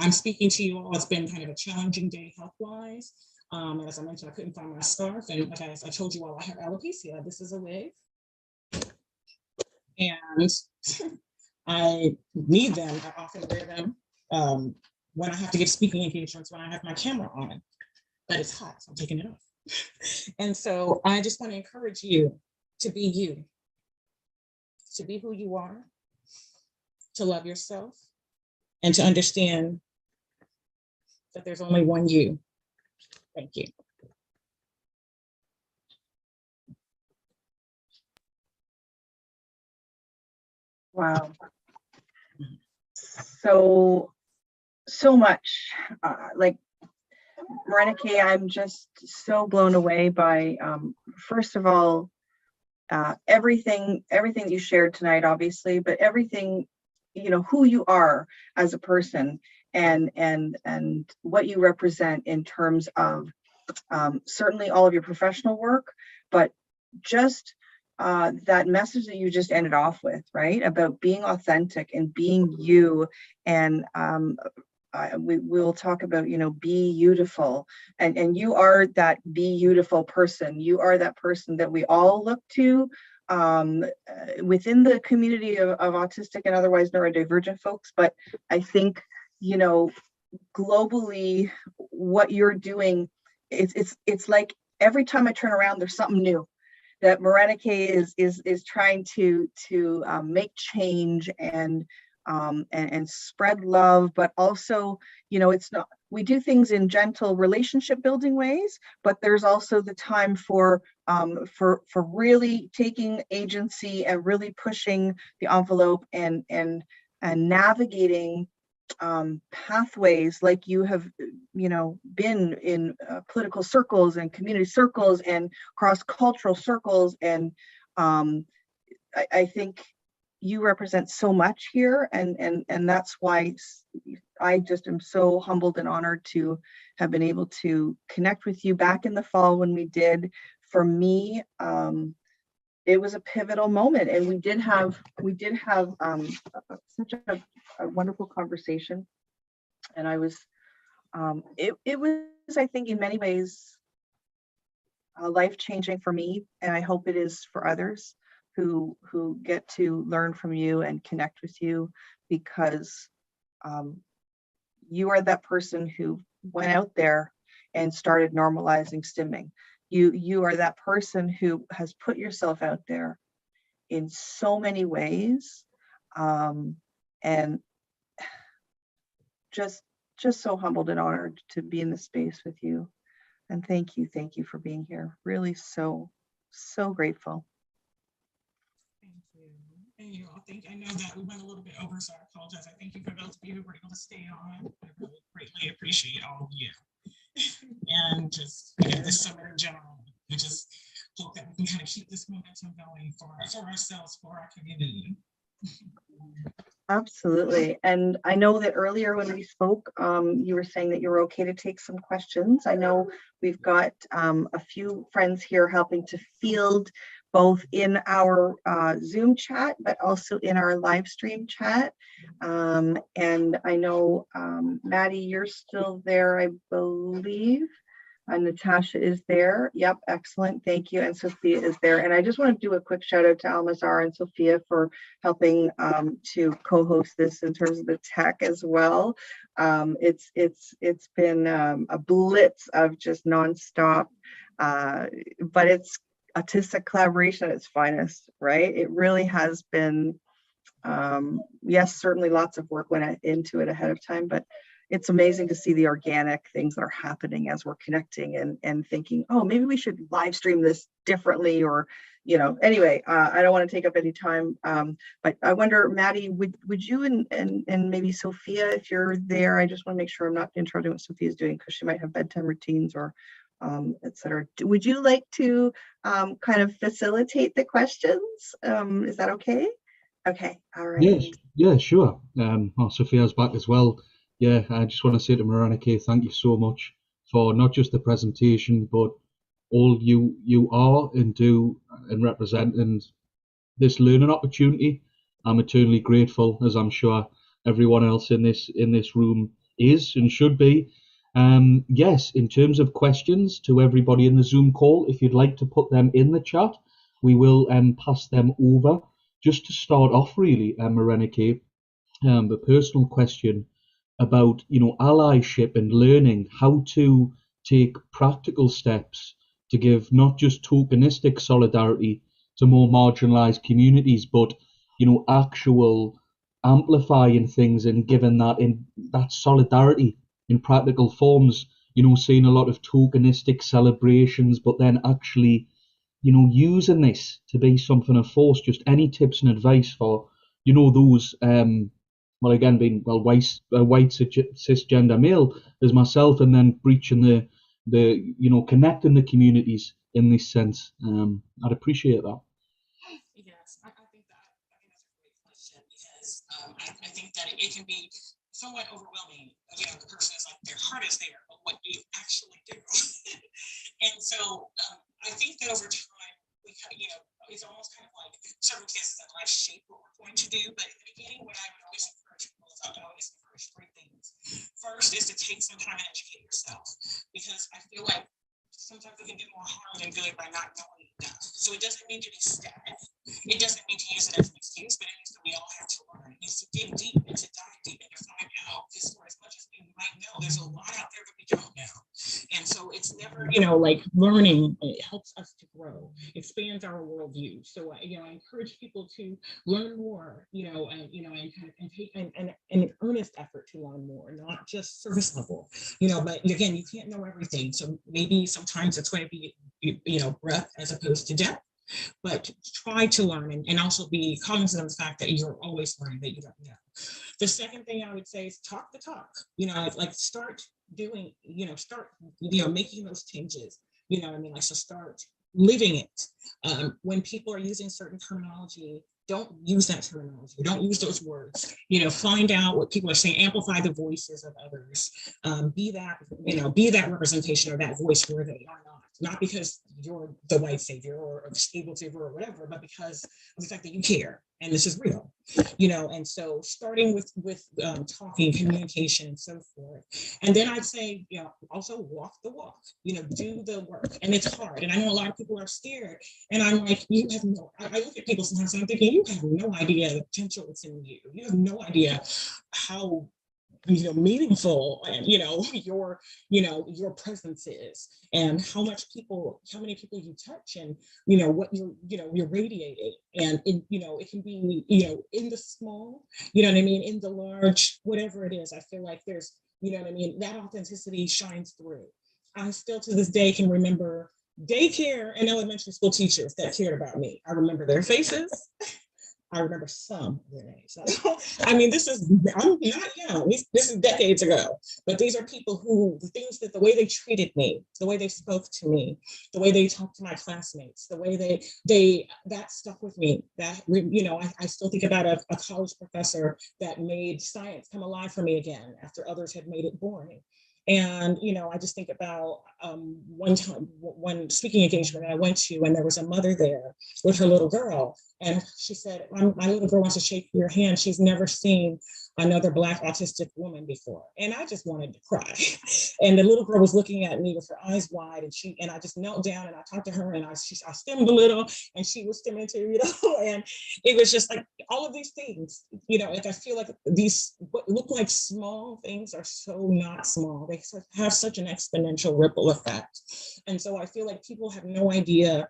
I'm speaking to you all. It's been kind of a challenging day health-wise. And as I mentioned, I couldn't find my scarf. And like I told you all, I have alopecia. This is a wig. And I need them. I often wear them when I have to give speaking engagements, when I have my camera on. But it's hot, so I'm taking it off. And so I just want to encourage you to be you, to be who you are, to love yourself, and to understand that there's only one you. Thank you. Wow. So much. Like Morénike, I'm just so blown away by, first of all, everything you shared tonight, obviously, but everything, who you are as a person and what you represent in terms of certainly all of your professional work, but just that message that you just ended off with, right? About being authentic and being you. And we'll talk about, be beautiful. And you are that be beautiful person. You are that person that we all look to within the community of autistic and otherwise neurodivergent folks. But I think, globally, what you're doing, it's like every time I turn around, there's something new that Morénike is trying to make change and spread love, but also, it's not, we do things in gentle relationship building ways, but there's also the time for really taking agency and really pushing the envelope and navigating pathways, like you have, been in political circles and community circles and cross-cultural circles. And I think you represent so much here, and that's why I just am so humbled and honored to have been able to connect with you back in the fall when we did. For me, it was a pivotal moment, and we did have such a wonderful conversation. And I was, it was, I think, in many ways, life-changing for me, and I hope it is for others who get to learn from you and connect with you, because you are that person who went out there and started normalizing stimming. You are that person who has put yourself out there in so many ways, and just so humbled and honored to be in this space with you. And thank you for being here. Really so grateful. And you all think, I know that we went a little bit over, so I apologize. I thank you for those of you who were able to stay on. I really greatly appreciate all of you. And just, the summit in general. We just hope that we can kind of keep this momentum going for ourselves, for our community. Absolutely. And I know that earlier when we spoke, you were saying that you're okay to take some questions. I know we've got a few friends here helping to field both in our Zoom chat, but also in our live stream chat. And I know, Maddie, you're still there, I believe. Natasha is there. Yep, excellent. Thank you. And Sophia is there. And I just want to do a quick shout out to Almazar and Sophia for helping to co-host this in terms of the tech as well. It's been a blitz of just nonstop, but it's autistic collaboration at its finest, right? It really has been. Yes, certainly lots of work went into it ahead of time, but it's amazing to see the organic things that are happening as we're connecting and thinking, oh, maybe we should live stream this differently, or, anyway, I don't want to take up any time, but I wonder, Maddie, would you and maybe Sophia, if you're there, I just want to make sure I'm not interrupting what Sophia's doing, because she might have bedtime routines or et cetera. Would you like to kind of facilitate the questions? Is that okay? Okay, all right. Yeah, sure. Sophia's back as well. Yeah, I just want to say to Morénike, thank you so much for not just the presentation, but all you are and do and represent, and this learning opportunity. I'm eternally grateful, as I'm sure everyone else in this room is and should be. Yes, in terms of questions to everybody in the Zoom call, if you'd like to put them in the chat, we will pass them over. Just to start off, really, Morénike, the personal question about allyship and learning how to take practical steps to give not just tokenistic solidarity to more marginalized communities, but actual amplifying things and giving that solidarity in practical forms. Seeing a lot of tokenistic celebrations, but then actually using this to be something of force. Just any tips and advice for those well, again, being white cisgender male as myself, and then breaching the connecting the communities in this sense. I'd appreciate that. Yes, I think that's a great question, because I think that it can be somewhat overwhelming. The person is like, their heart is there, but what do you actually do? And so I think that over time, it's almost kind of like circumstances in life shape what we're going to do. But in the beginning, what I would always encourage people is I would always encourage three things. First is to take some time and educate yourself, because I feel like sometimes we can do more harm than good by not knowing enough. So it doesn't mean to be static. It doesn't mean to use it as an excuse, but it means that we all have to learn. It means to dig deep and to dive deep and to find out. Because for as much as we might know, there's a lot out there that we don't know. And so it's never, like learning, it helps us to grow, expands our worldview. So, I encourage people to learn more, and take an earnest effort to learn more, not just surface level, but again, you can't know everything. So maybe sometimes it's going to be, breadth as opposed to depth. But try to learn and also be cognizant of the fact that you're always learning, that you don't know. The second thing I would say is talk the talk, like start doing, making those changes, like, so start living it. When people are using certain terminology, don't use that terminology, don't use those words, find out what people are saying, amplify the voices of others, be that representation or that voice where they are not because you're the white savior or the stable savior or whatever, but because of the fact that you care and this is real, and so starting with talking, communication, and so forth. And then I'd say, also walk the walk, do the work. And it's hard. And I know a lot of people are scared. And I'm like, I look at people sometimes and I'm thinking, you have no idea the potential that's in you. You have no idea how meaningful and your presence is, and how many people you touch, and what you're radiating, and it can be in the small, in the large, whatever it is. I feel like there's that authenticity shines through. I still to this day can remember daycare and elementary school teachers that cared about me. I remember their faces. I remember some of their names. I'm not young. This is decades ago, but these are people who, the way they treated me, the way they spoke to me, the way they talked to my classmates, the way that stuck with me. That, I still think about a college professor that made science come alive for me again after others had made it boring. And, I just think about one speaking engagement I went to, and there was a mother there with her little girl. And she said, my little girl wants to shake your hand. She's never seen another Black autistic woman before. And I just wanted to cry. And the little girl was looking at me with her eyes wide, and I just knelt down and I talked to her, and I stemmed a little, and she was stemming too, and it was just like all of these things, like I feel like these what look like small things are so not small. They have such an exponential ripple effect. And so I feel like people have no idea.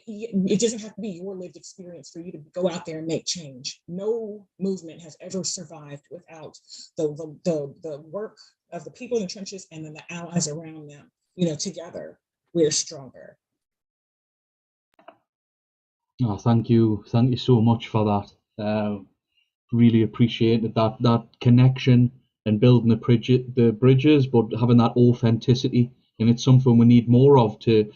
It doesn't have to be your lived experience for you to go out there and make change. No movement has ever survived without the work of the people in the trenches and then the allies around them. Together we're stronger. Oh, thank you so much for that. Really appreciated that connection and building the bridges, but having that authenticity. And it's something we need more of to,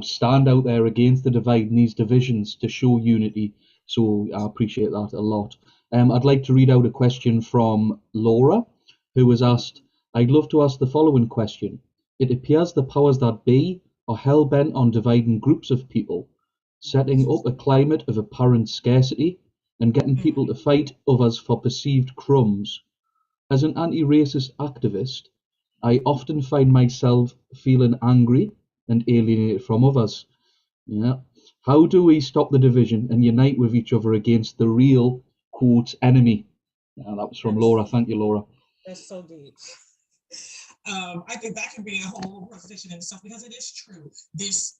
stand out there against the divide and these divisions to show unity. So I appreciate that a lot. I'd like to read out a question from Laura, who has asked, I'd love to ask the following question. It appears the powers that be are hell-bent on dividing groups of people, setting up a climate of apparent scarcity and getting people to fight others for perceived crumbs. As an anti-racist activist, I often find myself feeling angry and alienated from others. Yeah. How do we stop the division and unite with each other against the real, quote, enemy? Yeah, that was from Laura. Thank you, Laura. That's so deep. I think that could be a whole presentation in itself, because it is true. This,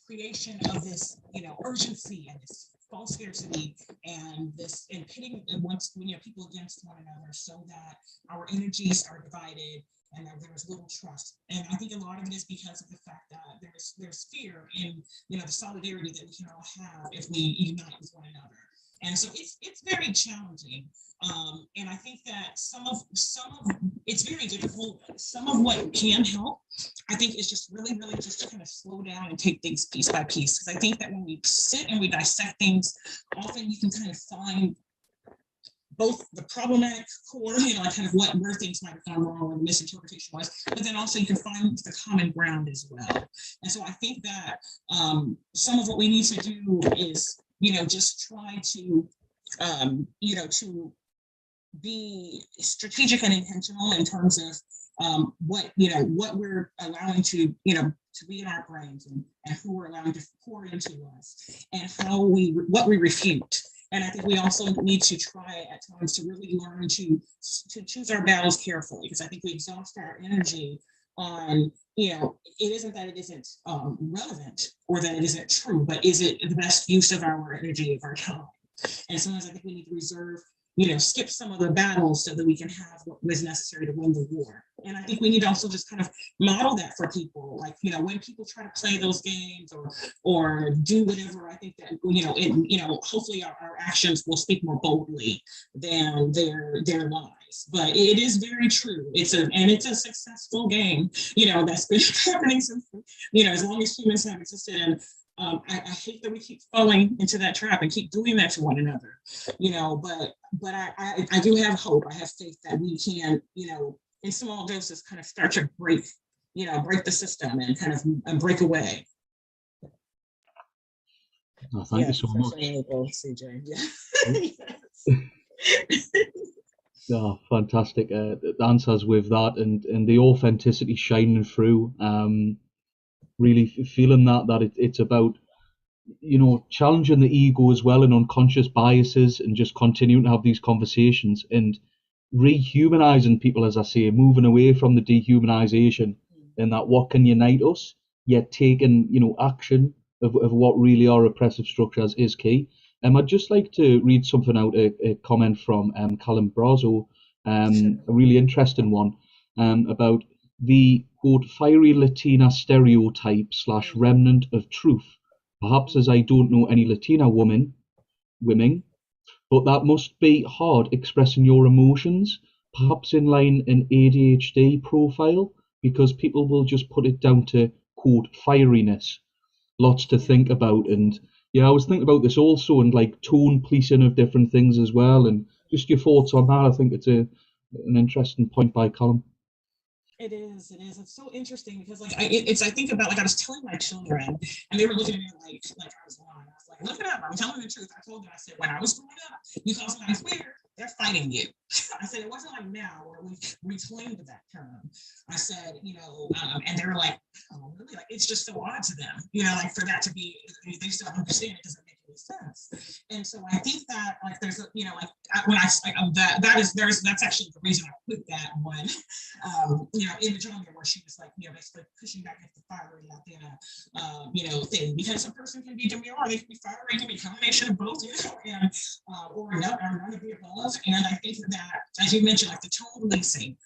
creation of this, urgency and this false scarcity and this, and pitting people against one another, so that our energies are divided and that there's little trust. And I think a lot of it is because of the fact that there's fear in the solidarity that we can all have if we unite with one another. And so it's very challenging. And I think that some of it's very difficult. Some of what can help, I think, is just really, really just to kind of slow down and take things piece by piece. Because I think that when we sit and we dissect things, often you can kind of find both the problematic core, kind of where things might have gone wrong or the misinterpretation was, but then also you can find the common ground as well. And so I think that some of what we need to do is, just try to, to be strategic and intentional in terms of what we're allowing to be in our brains, and who we're allowing to pour into us, and what we refute. And I think we also need to try at times to really learn to choose our battles carefully, because I think we exhaust our energy on, it isn't that it isn't relevant or that it isn't true, but is it the best use of our energy, of our time? And sometimes I think we need to reserve, skip some of the battles so that we can have what was necessary to win the war. And I think we need to also just kind of model that for people. Like, when people try to play those games or do whatever, I think that, hopefully our actions will speak more boldly than their lies. But it is very true. It's a successful game, that's been happening since, as long as humans have existed. And I hate that we keep falling into that trap and keep doing that to one another, but I do have hope. I have faith that we can, in small doses kind of start to break the system and kind of break away. Oh, thank you so much. CJ. Yeah. Oh, fantastic. The answers with that and the authenticity shining through. Really feeling that it's about challenging the ego as well and unconscious biases and just continuing to have these conversations and rehumanizing people, as I say, moving away from the dehumanization and that what can unite us, yet taking action of what really are oppressive structures is key. I'd just like to read something out, a comment from Callum Brazo, a really interesting one about the quote fiery Latina stereotype / remnant of truth. Perhaps as I don't know any Latina women, but that must be hard expressing your emotions, perhaps in line an ADHD profile, because people will just put it down to quote fieriness. Lots to think about. And yeah, I was thinking about this also, and like tone policing of different things as well, and just your thoughts on that. I think it's an interesting point by Colin. It is. It's so interesting because I think about, I was telling my children and they were looking at me like I was lying. I was like, look it up, I'm telling the truth. I told them, I said, when I was growing up, you call somebody queer, they're fighting you. I said, it wasn't like now where we reclaimed that term. I said, and they were like, oh, really? Like, it's just so odd to them, for that to be, they still don't understand, it doesn't make any sense. And so I think that there's a, when that's actually the reason I put that one, image on there where she was basically pushing back against the fiery Latina, thing, because a person can be demure, they can be fiery, it can be a combination of both, and or none of the above. And I think that, as you mentioned, the tone policing,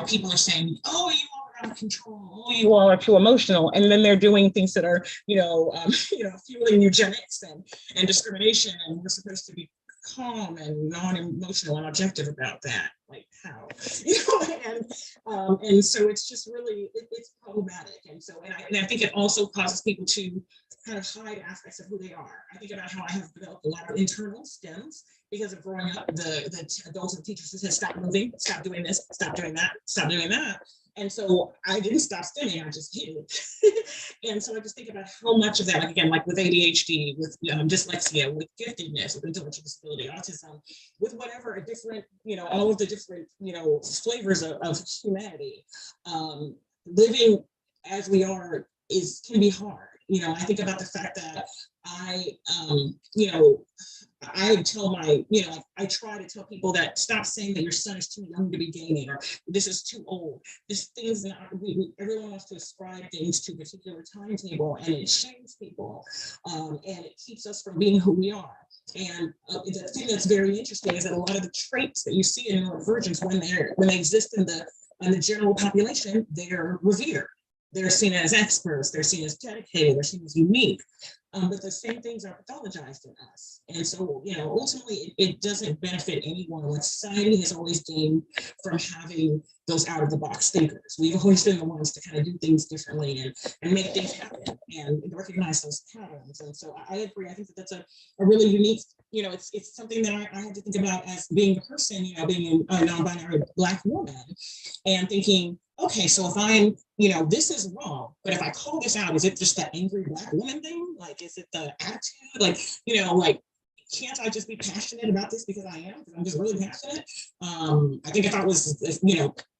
people are saying, oh, you are out of control, oh, you all are too emotional, and then they're doing things that are, fueling eugenics and discrimination, and we're supposed to be calm and non-emotional and objective about that. Like how, and so it's just really, it's problematic. And so, and I think it also causes people to kind of hide aspects of who they are. I think about how I have developed a lot of internal stems because of growing up, the adults and teachers said, stop moving, stop doing this, stop doing that, stop doing that. And so I didn't stop studying, I just hid it. And so I just think about how much of that, with ADHD, with dyslexia, with giftedness, with intellectual disability, autism, with whatever a different, all of the different, flavors of humanity, living as we are can be hard. I think about the fact that I tell I try to tell people that stop saying that your son is too young to be gaming, or this is too old. This thing's not, everyone wants to ascribe things to a particular timetable, and it shames people, and it keeps us from being who we are. And the thing that's very interesting is that a lot of the traits that you see in neurodivergence, when they exist in the general population, they're revered. They're seen as experts, they're seen as dedicated, they're seen as unique, but the same things are pathologized in us. And so, ultimately, it doesn't benefit anyone. What society has always gained from having those out-of-the-box thinkers. We've always been the ones to kind of do things differently and make things happen and recognize those patterns. And so I agree. I think that that's a really unique, it's something that I had to think about as being a person, being a non-binary Black woman, and thinking, okay, so if I'm, this is wrong, but if I call this out, is it just that angry Black woman thing? Is it the attitude? Can't I just be passionate about this because I am? Because I'm just really passionate. I think if I was,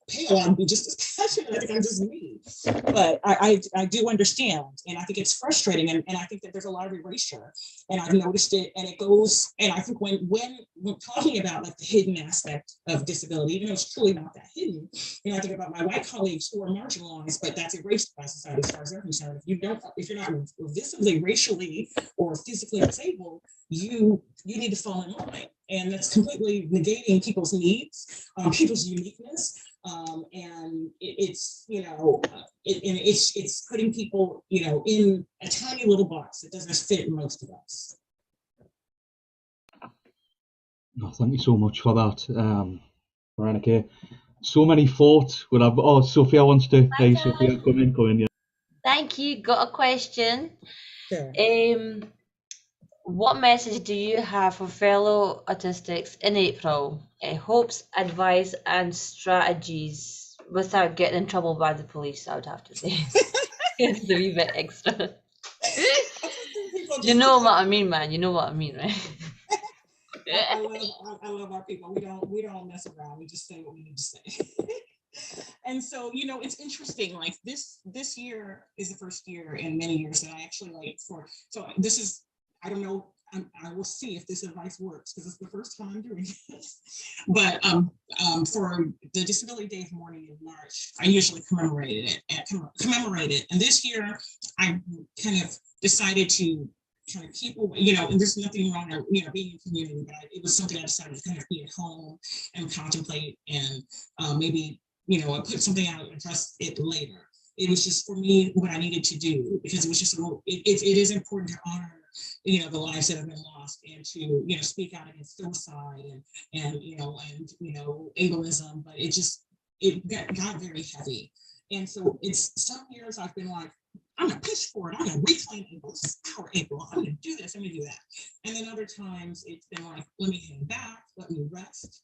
pale, I'd be just as passionate. I think I'm just me. But I do understand, and I think it's frustrating, and I think that there's a lot of erasure, and I've noticed it, and it goes, and I think when we're talking about the hidden aspect of disability, even though it's truly not that hidden, I think about my white colleagues who are marginalized, but that's erased by society as far as they're concerned. If you're not visibly racially or physically disabled, you need to fall in line. And that's completely negating people's needs, people's uniqueness. And it's, you know, it's putting people, you know, in a tiny little box that doesn't fit most of us. No, thank you so much for that, Morénike. So many thoughts. We'll have, oh, Sophia wants to, Hi, hey, guys. Sophia, come in, yeah. Thank you. Got a question. Sure. What message do you have for fellow autistics in April? Hopes, advice, and strategies without getting in trouble by the police, I would have to say. It's a wee bit extra. You know what I mean, man. You know what I mean, right? I love our people. We don't mess around. We just say what we need to say. And so, you know, it's interesting. Like this year is the first year in many years that I actually so this is, I don't know. I will see if this advice works because it's the first time I'm doing this. But for the Disability Day of Mourning in March, I usually commemorate it. And this year, I kind of decided to kind of keep away, you know, and there's nothing wrong with, you know, being in community, but it was something I decided to kind of be at home and contemplate and maybe, you know, put something out and address it later. It was just for me what I needed to do because it was just it is important to honor, you know, the lives that have been lost and to, you know, speak out against suicide and you know ableism, but it got very heavy. And so it's some years I've been like, I'm gonna push for it, I'm gonna reclaim April, this is our April, I'm gonna do this, I'm gonna do that. And then other times it's been like, let me hang back, let me rest.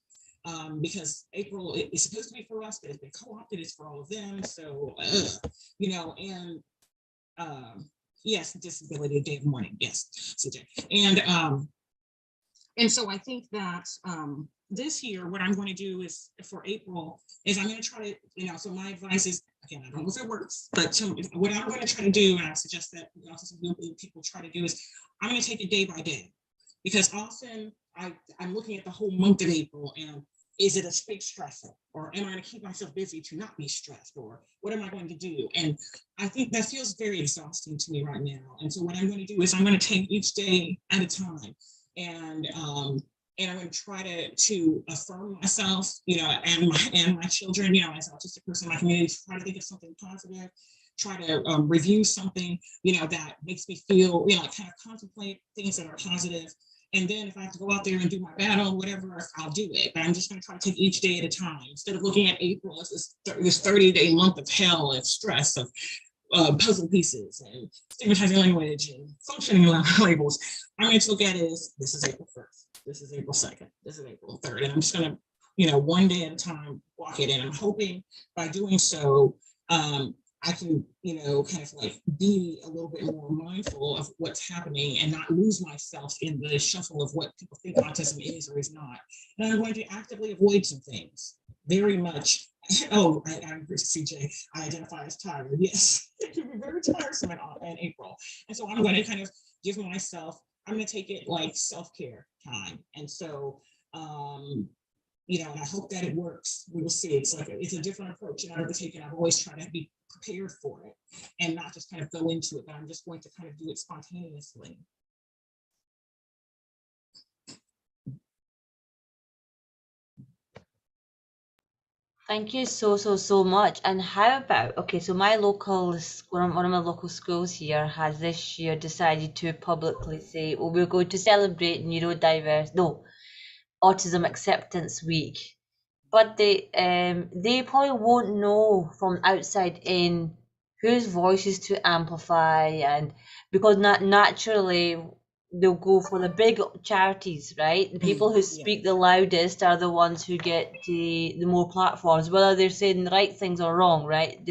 Because April is supposed to be for us, but it's been co-opted, it's for all of them. So, you know, and yes, Disability Day of Mourning, yes, CJ. And so I think that this year, what I'm going to do is for April is I'm going to try to, you know, so my advice is, again, I don't know if it works, but what I'm going to try to do, and I suggest that people try to do is I'm going to take it day by day, because often I'm looking at the whole month of April and is it a big stressor, or am I going to keep myself busy to not be stressed, or what am I going to do? And I think that feels very exhausting to me right now. And so what I'm going to do is I'm going to take each day at a time, and I'm going to try to affirm myself, you know, and my children, you know, as an autistic person in my community, try to think of something positive, try to review something, you know, that makes me feel, you know, kind of contemplate things that are positive. And then if I have to go out there and do my battle, whatever, I'll do it. But I'm just going to try to take each day at a time instead of looking at April as this 30-day month of hell and stress of puzzle pieces and stigmatizing language and functioning labels. I'm going to look at it as this is April 1st, this is April 2nd, this is April 3rd. And I'm just going to, you know, one day at a time, walk it in. I'm hoping by doing so, I can, you know, kind of like be a little bit more mindful of what's happening and not lose myself in the shuffle of what people think autism is or is not. And I'm going to actively avoid some things very much. Oh, I agree, CJ. I identify as tired. Yes, it can be very tiresome in April. And so I'm going to kind of give myself, I'm going to take it like self-care time. And so, you know, and I hope that it works. We will see. It's like it's a different approach that I've ever taken. I've always tried to be prepared for it and not just kind of go into it, but I'm just going to kind of do it spontaneously. Thank you so much. And how about, okay, so my local, one of my local schools here has this year decided to publicly say, well, we're going to celebrate Autism Acceptance Week. But they probably won't know from outside in whose voices to amplify, and because naturally they'll go for the big charities, right? The people who speak the loudest are the ones who get the more platforms, whether they're saying the right things or wrong, right?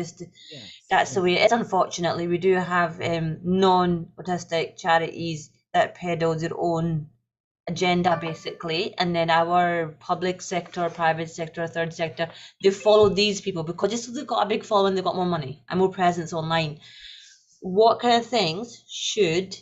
That's the way it is. Unfortunately, we do have non-autistic charities that peddle their own agenda, basically, and then our public sector, private sector, third sector, they follow these people because just they've got a big following, they've got more money and more presence online. What kind of things should,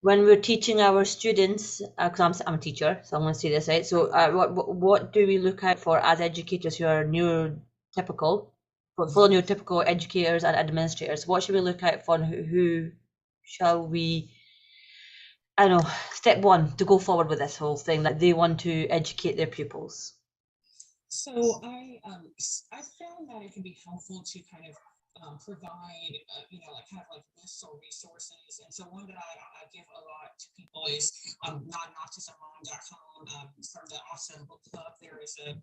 when we're teaching our students, because I'm a teacher, so I'm going to say this, right? So what do we look out for as educators who are neurotypical, full neurotypical educators and administrators? What should we look out for, and who shall we I don't know, step one to go forward with this whole thing, that they want to educate their pupils? So I found that it can be helpful to kind of provide, like kind of like lists or resources. And so one that I give a lot to people is notautismmom.com. From the Awesome Book Club, there's a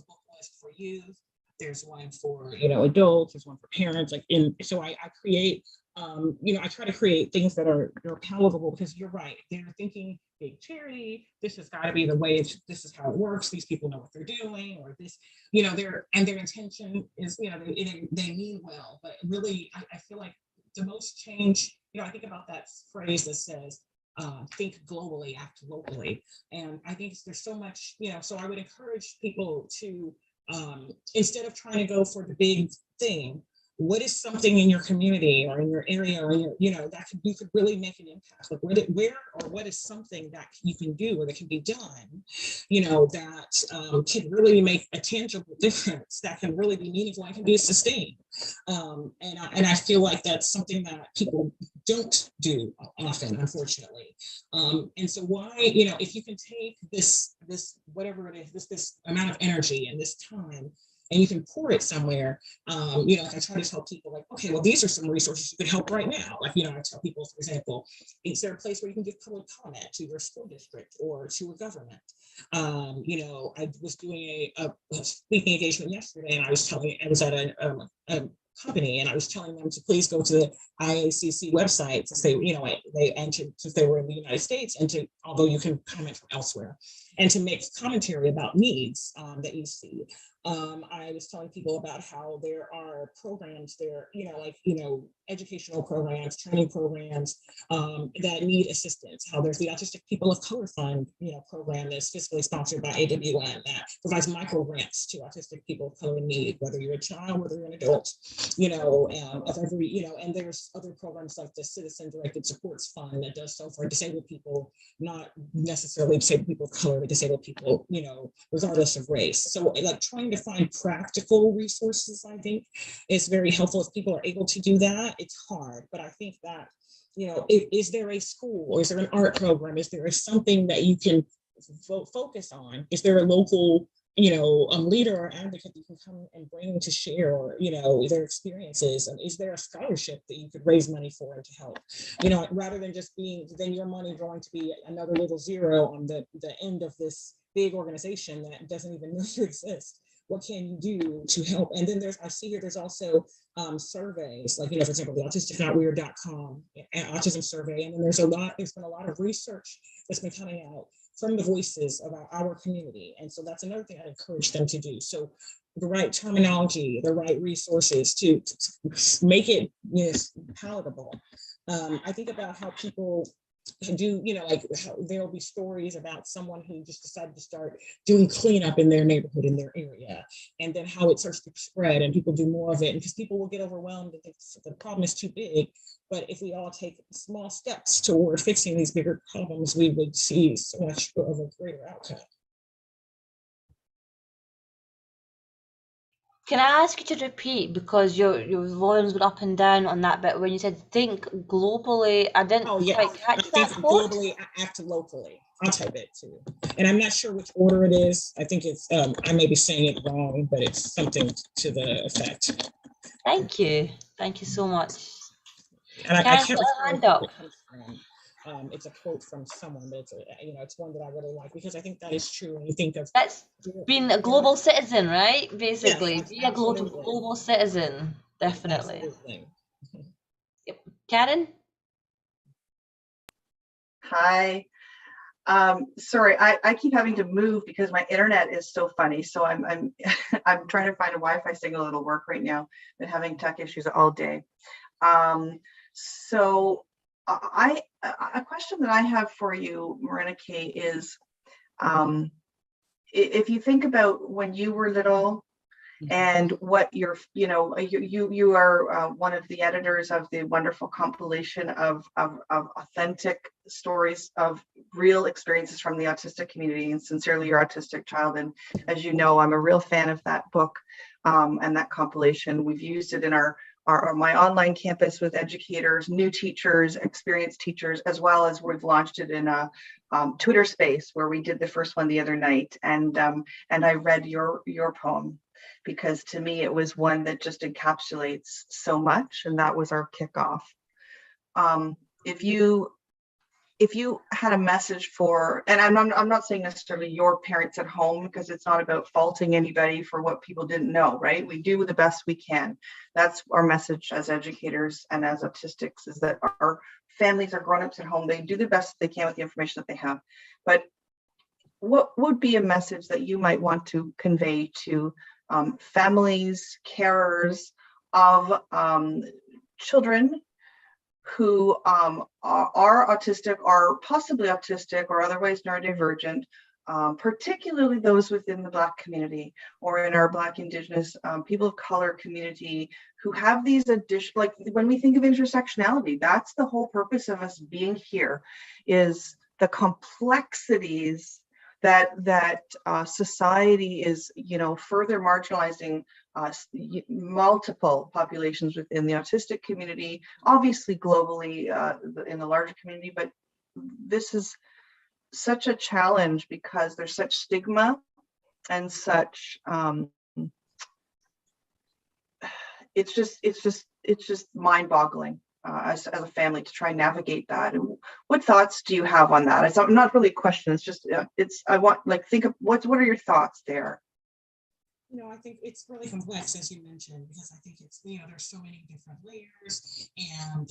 book list for youth. There's one for adults. There's one for parents. So I create. I try to create things that are palatable, because you're right. They're thinking big charity. This has got to be the way. This is how it works. These people know what they're doing, or this, their intention is, they mean well, but really, I feel like the most change. I think about that phrase that says, think globally, act locally, and I think there's so much. So I would encourage people to, instead of trying to go for the big thing, what is something in your community or in your area or in your, that you could really make an impact? Like what is something that you can do or that can be done, that can really make a tangible difference, that can really be meaningful and can be sustained. And I feel like that's something that people don't do often, unfortunately. And so why, if you can take this whatever it is, this amount of energy and this time, and you can pour it somewhere, like I try to tell people, like, okay, well, these are some resources you could help right now. Like, I tell people, for example, is there a place where you can give public comment to your school district or to a government? I was doing a speaking engagement yesterday, and I was at a company, and I was telling them to please go to the IACC website to say, since they were in the United States, and although you can comment from elsewhere, and to make commentary about needs that you see. I was telling people about how there are programs there, educational programs, training programs that need assistance. How there's the Autistic People of Color Fund, program that's fiscally sponsored by AWN that provides micro grants to autistic people of color in need, whether you're a child, whether you're an adult, and there's other programs like the Citizen Directed Supports Fund that does so for disabled people, not necessarily disabled people of color, but disabled people, regardless of race. So like trying to find practical resources, I think, is very helpful. If people are able to do that, it's hard, but I think that, is there a school, or is there an art program? Is there something that you can focus on? Is there a local, a leader or advocate you can come and bring to share, or, their experiences? And is there a scholarship that you could raise money for and to help, rather than just then your money going to be another little zero on the end of this big organization that doesn't even know you exist? What can you do to help? And then I see here, there's also surveys, like, for example, the autistic.weird.com autism survey. And then there's been a lot of research that's been coming out from the voices of our community. And so that's another thing I encourage them to do. So the right terminology, the right resources to make it palatable. I think about how people do, like how there'll be stories about someone who just decided to start doing cleanup in their neighborhood, in their area, and then how it starts to spread and people do more of it, and because people will get overwhelmed and think the problem is too big. But if we all take small steps toward fixing these bigger problems, we would see so much of a greater outcome. Can I ask you to repeat, because your volumes went up and down on that bit when you said think globally? I didn't quite catch that quote. Globally, act locally. I'll type it too. And I'm not sure which order it is. I think it's, I may be saying it wrong, but it's something to the effect. Thank you. Thank you so much. And I can't hand up. It's a quote from someone, but it's one that I really like, because I think that is true. When you think of that's being a global citizen, right? Basically, yes, be a global citizen, definitely. Absolutely. Yep. Karen? Hi. Sorry, I keep having to move because my internet is so funny. So I'm I'm trying to find a Wi-Fi signal that'll work right now. Been having tech issues all day. So a question that I have for you, Morénike, is if you think about when you were little and what you are one of the editors of the wonderful compilation of authentic stories of real experiences from the autistic community, and Sincerely Your Autistic Child. And as you know, I'm a real fan of that book and that compilation. We've used it in our my online campus with educators, new teachers, experienced teachers, as well as we've launched it in a Twitter space where we did the first one the other night. And I read your poem, because to me, it was one that just encapsulates so much. And that was our kickoff. If you had a message for, and I'm not saying necessarily your parents at home, because it's not about faulting anybody for what people didn't know, right? We do the best we can. That's our message as educators and as autistics, is that our families, our grown-ups at home, they do the best they can with the information that they have. But what would be a message that you might want to convey to families, carers of children who are autistic or possibly autistic or otherwise neurodivergent, particularly those within the Black community or in our Black, Indigenous, people of color community, who have these additional, like when we think of intersectionality, that's the whole purpose of us being here, is the complexities that society is, further marginalizing multiple populations within the autistic community, obviously globally in the larger community. But this is such a challenge because there's such stigma and such it's just mind-boggling as a family to try and navigate that. And what thoughts do you have on that? It's not really a question. It's just I want, like, think of what are your thoughts there? I think it's really complex, as you mentioned, because I think it's, there's so many different layers, and,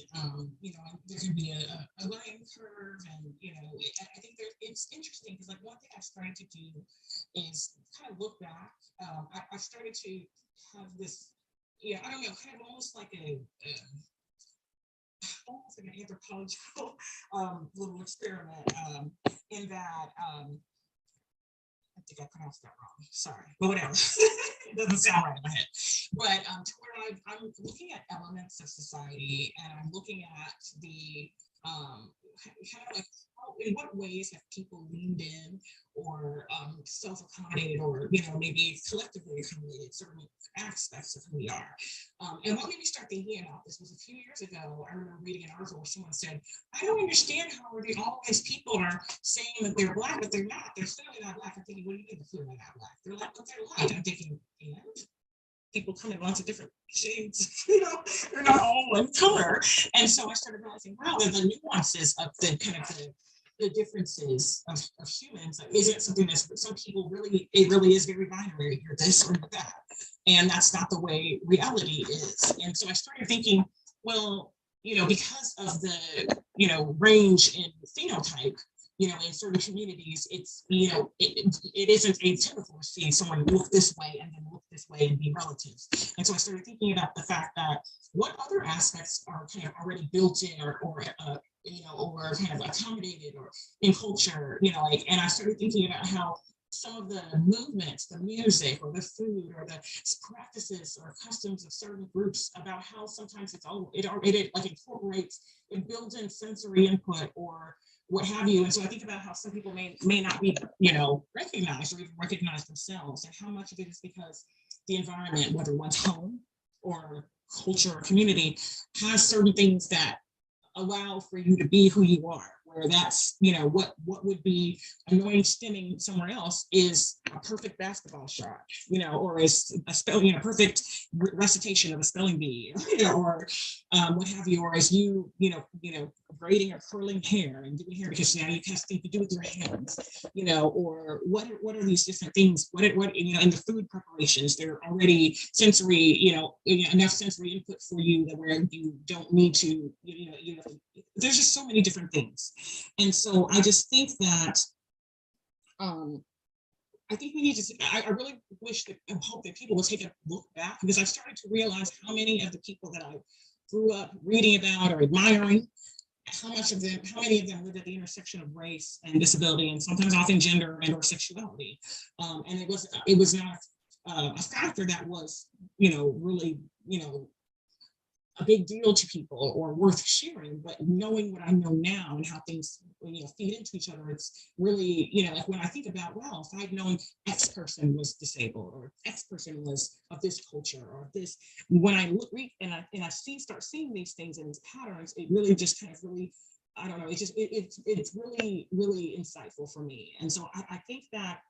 there can be a learning curve, and, I think it's interesting because, like, one thing I've started to do is kind of look back. I've started to have this, I don't know, kind of almost like almost like an anthropological little experiment in that, I think I pronounced that wrong. Sorry, but whatever. It doesn't sound right in my head. But to where I'm looking at elements of society, and I'm looking at the kind of like in what ways have people leaned in or self-accommodated, or maybe collectively accommodated certain aspects of who we are. And what made me start thinking about this was a few years ago. I remember reading an article where someone said, I don't understand how all these people are saying that they're Black, but they're not. They're clearly not Black. I'm thinking, what do you mean they're clearly not Black? They're like what they're like. I'm thinking, and people come in lots of different shades, they're not all one color. And so I started realizing, wow, the nuances of the kind of the differences of humans isn't something that some people it really is very binary. You're this or that. And that's not the way reality is. And so I started thinking, well, because of the, range in phenotype, in certain communities, it's, it isn't atypical to see someone look this way and then look this way and be relatives. And so I started thinking about the fact that what other aspects are kind of already built in or kind of accommodated or in culture, and I started thinking about how some of the movements, the music or the food or the practices or customs of certain groups, about how sometimes it like incorporates and builds in sensory input or what have you. And so I think about how some people may not be, recognized or even recognize themselves, and how much of it is because the environment, whether one's home or culture or community, has certain things that allow for you to be who you are, where that's, what would be annoying stemming somewhere else is a perfect basketball shot, or is a spell, perfect recitation of a spelling bee, or what have you, or as you braiding or curling hair and doing hair because now you have things to do with your hands, or what are these different things? What in the food preparations, they're already sensory, enough sensory input for you that where you don't need to, there's just so many different things. And so I just think that I think we need to, I really wish that and hope that people will take a look back, because I've started to realize how many of the people that I grew up reading about or admiring, how many of them lived at the intersection of race and disability, and sometimes often gender and or sexuality. And it was not a factor that was, really, a big deal to people or worth sharing, but knowing what I know now and how things, feed into each other, it's really, like when I think about, well, if I'd known X person was disabled or X person was of this culture or this, when I read and I start seeing these things and these patterns, it really just kind of really, I don't know, it's really, really insightful for me. And so I think that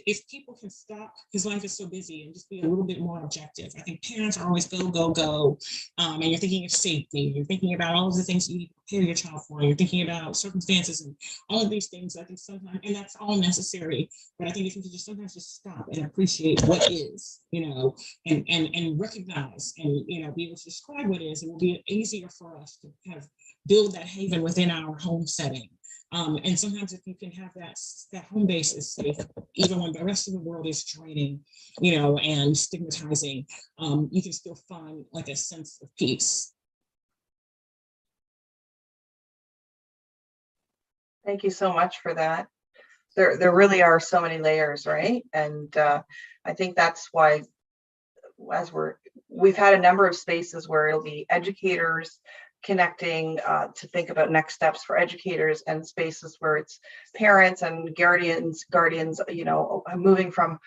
if people can stop, because life is so busy, and just be a little bit more objective. I think parents are always go, go, go. And you're thinking of safety, you're thinking about all of the things you need to prepare your child for, you're thinking about circumstances and all of these things. I think sometimes, and that's all necessary, but I think if you can just sometimes just stop and appreciate what is, and recognize and, be able to describe what is, it will be easier for us to kind of build that haven within our home setting. And sometimes if you can have that home base is safe, even when the rest of the world is draining, and stigmatizing, you can still find like a sense of peace. Thank you so much for that. There really are so many layers, right? And I think that's why, as we've had a number of spaces where it'll be educators connecting to think about next steps for educators, and spaces where it's parents and guardians, moving from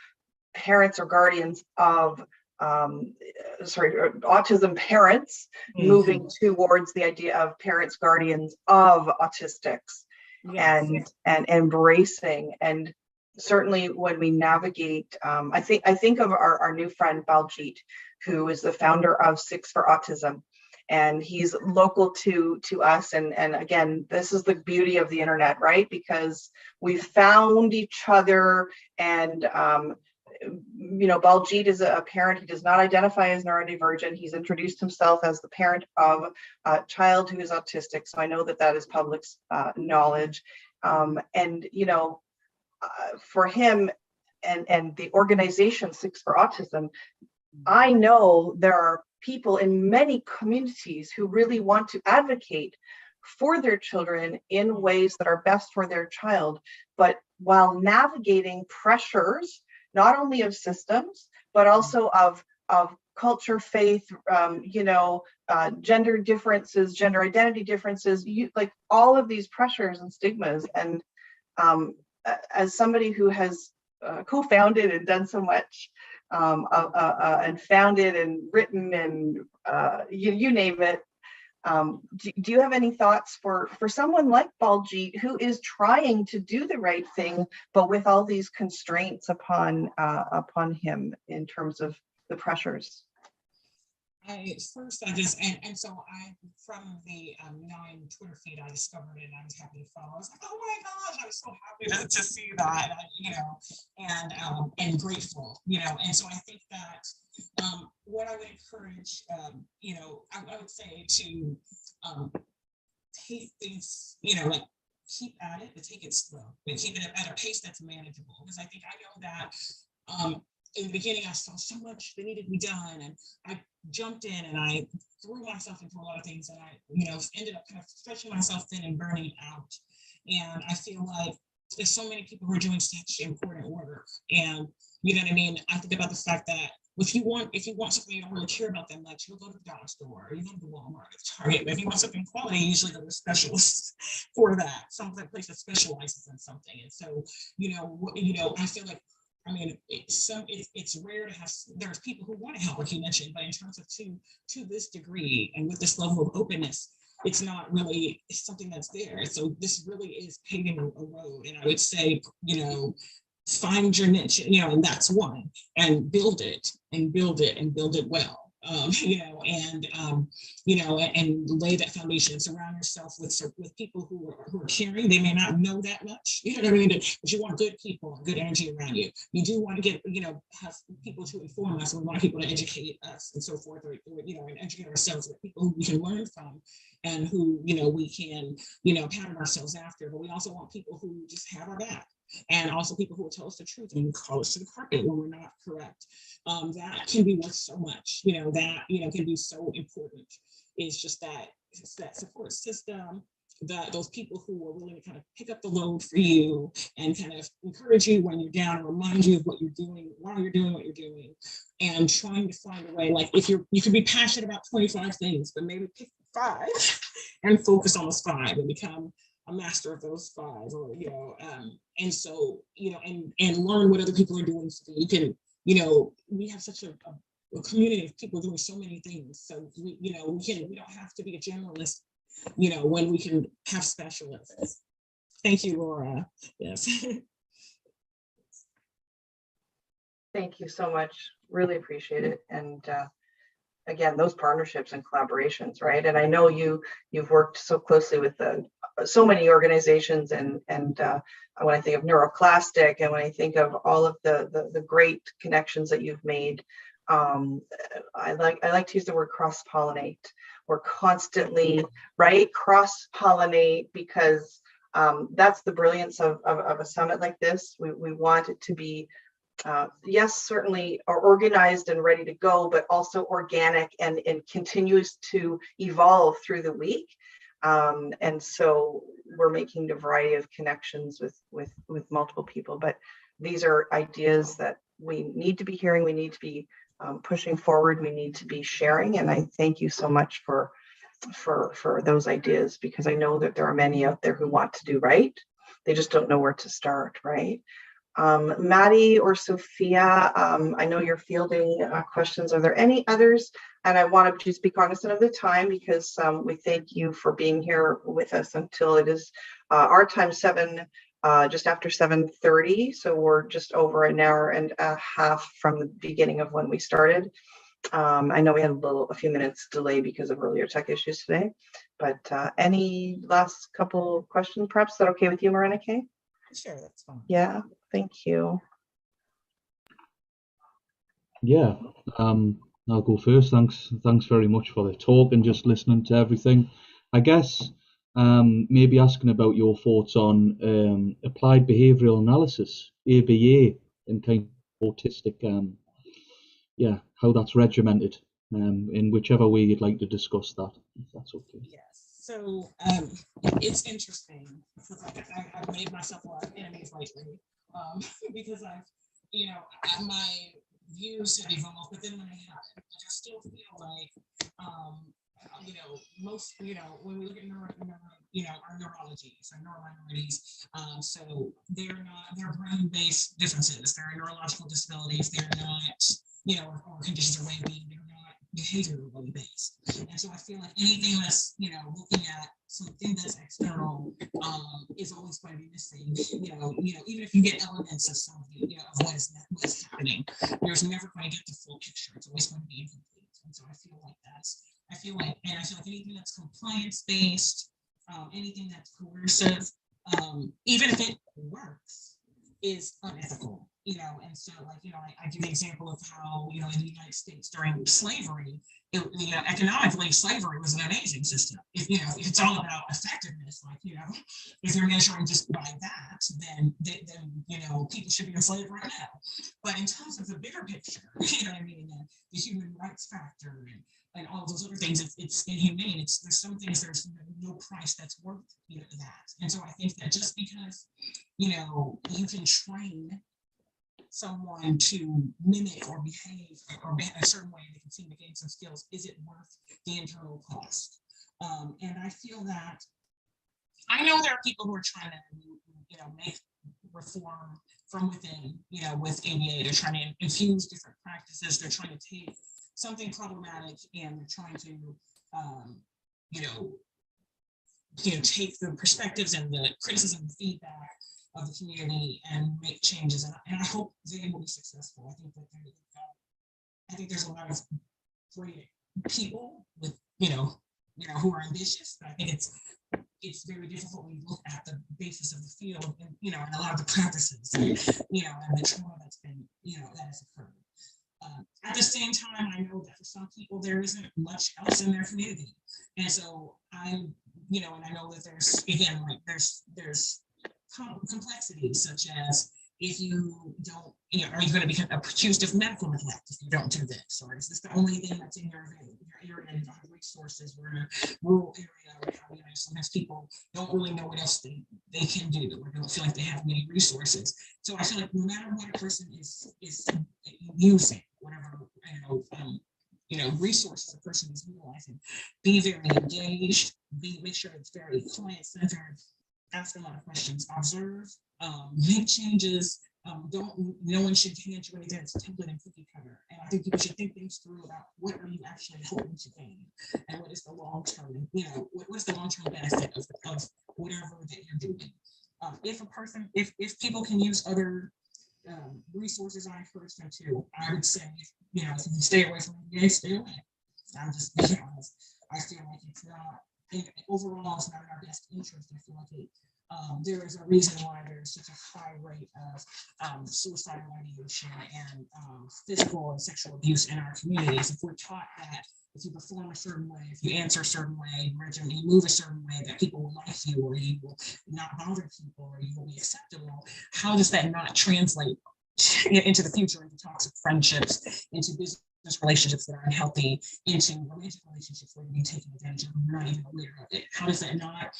parents or guardians of autism parents, moving towards the idea of parents, guardians of autistics. Yes. and embracing. And certainly when we navigate, I think of our new friend Baljit, who is the founder of Six for Autism. And he's local to us. And again, this is the beauty of the internet, right? Because we found each other. And, Baljit is a parent. He does not identify as neurodivergent. He's introduced himself as the parent of a child who is autistic. So I know that is public knowledge. For him and the organization Six for Autism, I know there are people in many communities who really want to advocate for their children in ways that are best for their child, but while navigating pressures, not only of systems, but also of culture, faith, gender differences, gender identity differences, like all of these pressures and stigmas. And as somebody who has co-founded and done so much, and founded and written and you name it. Do you have any thoughts for someone like Baljit, who is trying to do the right thing, but with all these constraints upon him in terms of the pressures? From the 9 Twitter feed, I discovered it and I was happy to follow. I was like, oh my gosh, I was so happy to see that, and grateful, and so I think that what I would encourage, I would say to take things, like keep at it, but take it slow, and keep it at a pace that's manageable, because I think I know that in the beginning, I saw so much that needed to be done, and I jumped in and I threw myself into a lot of things, and I, ended up kind of stretching myself thin and burning out. And I feel like there's so many people who are doing such important work, and you know what I mean. I think about the fact that if you want something you don't really care about that much, you'll go to the dollar store, or you go to the Walmart, or the Target. But if you want something quality, you usually go to a specialist for that, some place that specializes in something. And so, I feel like, it's rare to have, there's people who want to help, like you mentioned, but in terms of to this degree and with this level of openness, it's not really something that's there. So this really is paving a road. And I would say, find your niche, and that's one, and build it and build it and build it well. And lay that foundation. Surround yourself with people who are caring. They may not know that much, but you want good people, good energy around you. You do want to get, have people to inform us. We want people to educate us and so forth, or and educate ourselves with people who we can learn from and who, we can, pattern ourselves after. But we also want people who just have our back. And also people who will tell us the truth and call us to the carpet when we're not correct. That can be worth so much, that, can be so important. It's just that support system, those people who are willing to kind of pick up the load for you and kind of encourage you when you're down and remind you of what you're doing while you're doing what you're doing, and trying to find a way, like if you could be passionate about 25 things, but maybe pick 5 and focus on those 5 and become a master of those 5, or and so and learn what other people are doing so that you can, we have such a community of people doing so many things, so we don't have to be a generalist, when we can have specialists. Thank you, Laura. Yes. Thank you so much. Really appreciate it. And again, those partnerships and collaborations, right? And I know you've worked so closely with so many organizations, and when I think of Neuroplastic, and when I think of all of the great connections that you've made, I like to use the word cross-pollinate. We're constantly, right, cross-pollinate, because that's the brilliance of a summit like this. We want it to be, yes, certainly organized and ready to go, but also organic and continues to evolve through the week. And so we're making a variety of connections with multiple people, but these are ideas that we need to be hearing, we need to be pushing forward, we need to be sharing. And I thank you so much for those ideas, because I know that there are many out there who want to do right. They just don't know where to start, right? Maddie or Sophia, I know you're fielding questions. Are there any others? And I want to just be cognizant of the time, because we thank you for being here with us until it is our time, just after 7:30. So we're just over an hour and a half from the beginning of when we started. I know we had a few minutes delay because of earlier tech issues today, but any last couple of questions, perhaps? Is that okay with you, Morénike? Sure, that's fine. Yeah, thank you. Yeah, I'll go first. Thanks very much for the talk and just listening to everything. I guess maybe asking about your thoughts on applied behavioural analysis, ABA, and kind of autistic, how that's regimented, in whichever way you'd like to discuss that, if that's okay. Yes. So it's interesting, because I've made myself a lot of enemies lately, because my views have evolved, but then when I still feel like, most, when we look at our neurologies, our neurominorities, so they're brain-based differences, they're neurological disabilities, they're not, or conditions of well-being, they're not behaviorally based. And so I feel like anything that's, looking at something that's external, is always going to be missing, even if you get elements of something, of what is happening, there's never going to get the full picture. It's always going to be incomplete. And so I feel like anything that's compliance based, anything that's coercive, even if it works, is unethical. And so I give the example of how, in the United States during slavery, economically, slavery was an amazing system. If it's all about effectiveness, if you're measuring just by that, then people should be enslaved right now. But in terms of the bigger picture, the human rights factor and all those other things, it's inhumane. There's some things, there's no price that's worth that. And so I think that just because you can train someone to mimic or behave or a certain way, they can seem to gain some skills, is it worth the internal cost? And I feel that, I know there are people who are trying to make reform from within, with ABA. They're trying to infuse different practices. They're trying to take something problematic and they're trying to take the perspectives and the criticism and feedback of the community and make changes, and I hope they will be successful. I think there's a lot of great people with who are ambitious, but I think it's very difficult when you look at the basis of the field and and a lot of the practices and the trauma that's been that has occurred. At the same time, I know that for some people there isn't much else in their community, and so and I know that there's complexities, such as if you don't, are you going to be accused of medical neglect if you don't do this, or is this the only thing that's in your area and don't have resources. We're in a rural area where, you know, sometimes people don't really know what else they can do, or don't feel like they have many resources. So I feel like no matter what a person is using, whatever resources a person is utilizing, be very engaged, make sure it's very client-centered, ask a lot of questions, observe, make changes. No one should hand you anything that's template and cookie cutter. And I think people should think things through about what are you actually hoping to gain, and what is the long-term, what's the long-term benefit of whatever that you're doing. If people can use other resources, I encourage them to. I would say, if you stay away from ABA, stay away. I'm just being honest. I feel like it's not, overall, it's not in our best interest. I feel like there is a reason why there's such a high rate of suicidal ideation and physical and sexual abuse in our communities. If we're taught that if you perform a certain way, if you answer a certain way, you move a certain way, that people will like you, or you will not bother people, or you will be acceptable, how does that not translate into the future, into toxic friendships, into business relationships that are unhealthy, into romantic relationships where you're being taken advantage of and you're not even aware of it? How does that not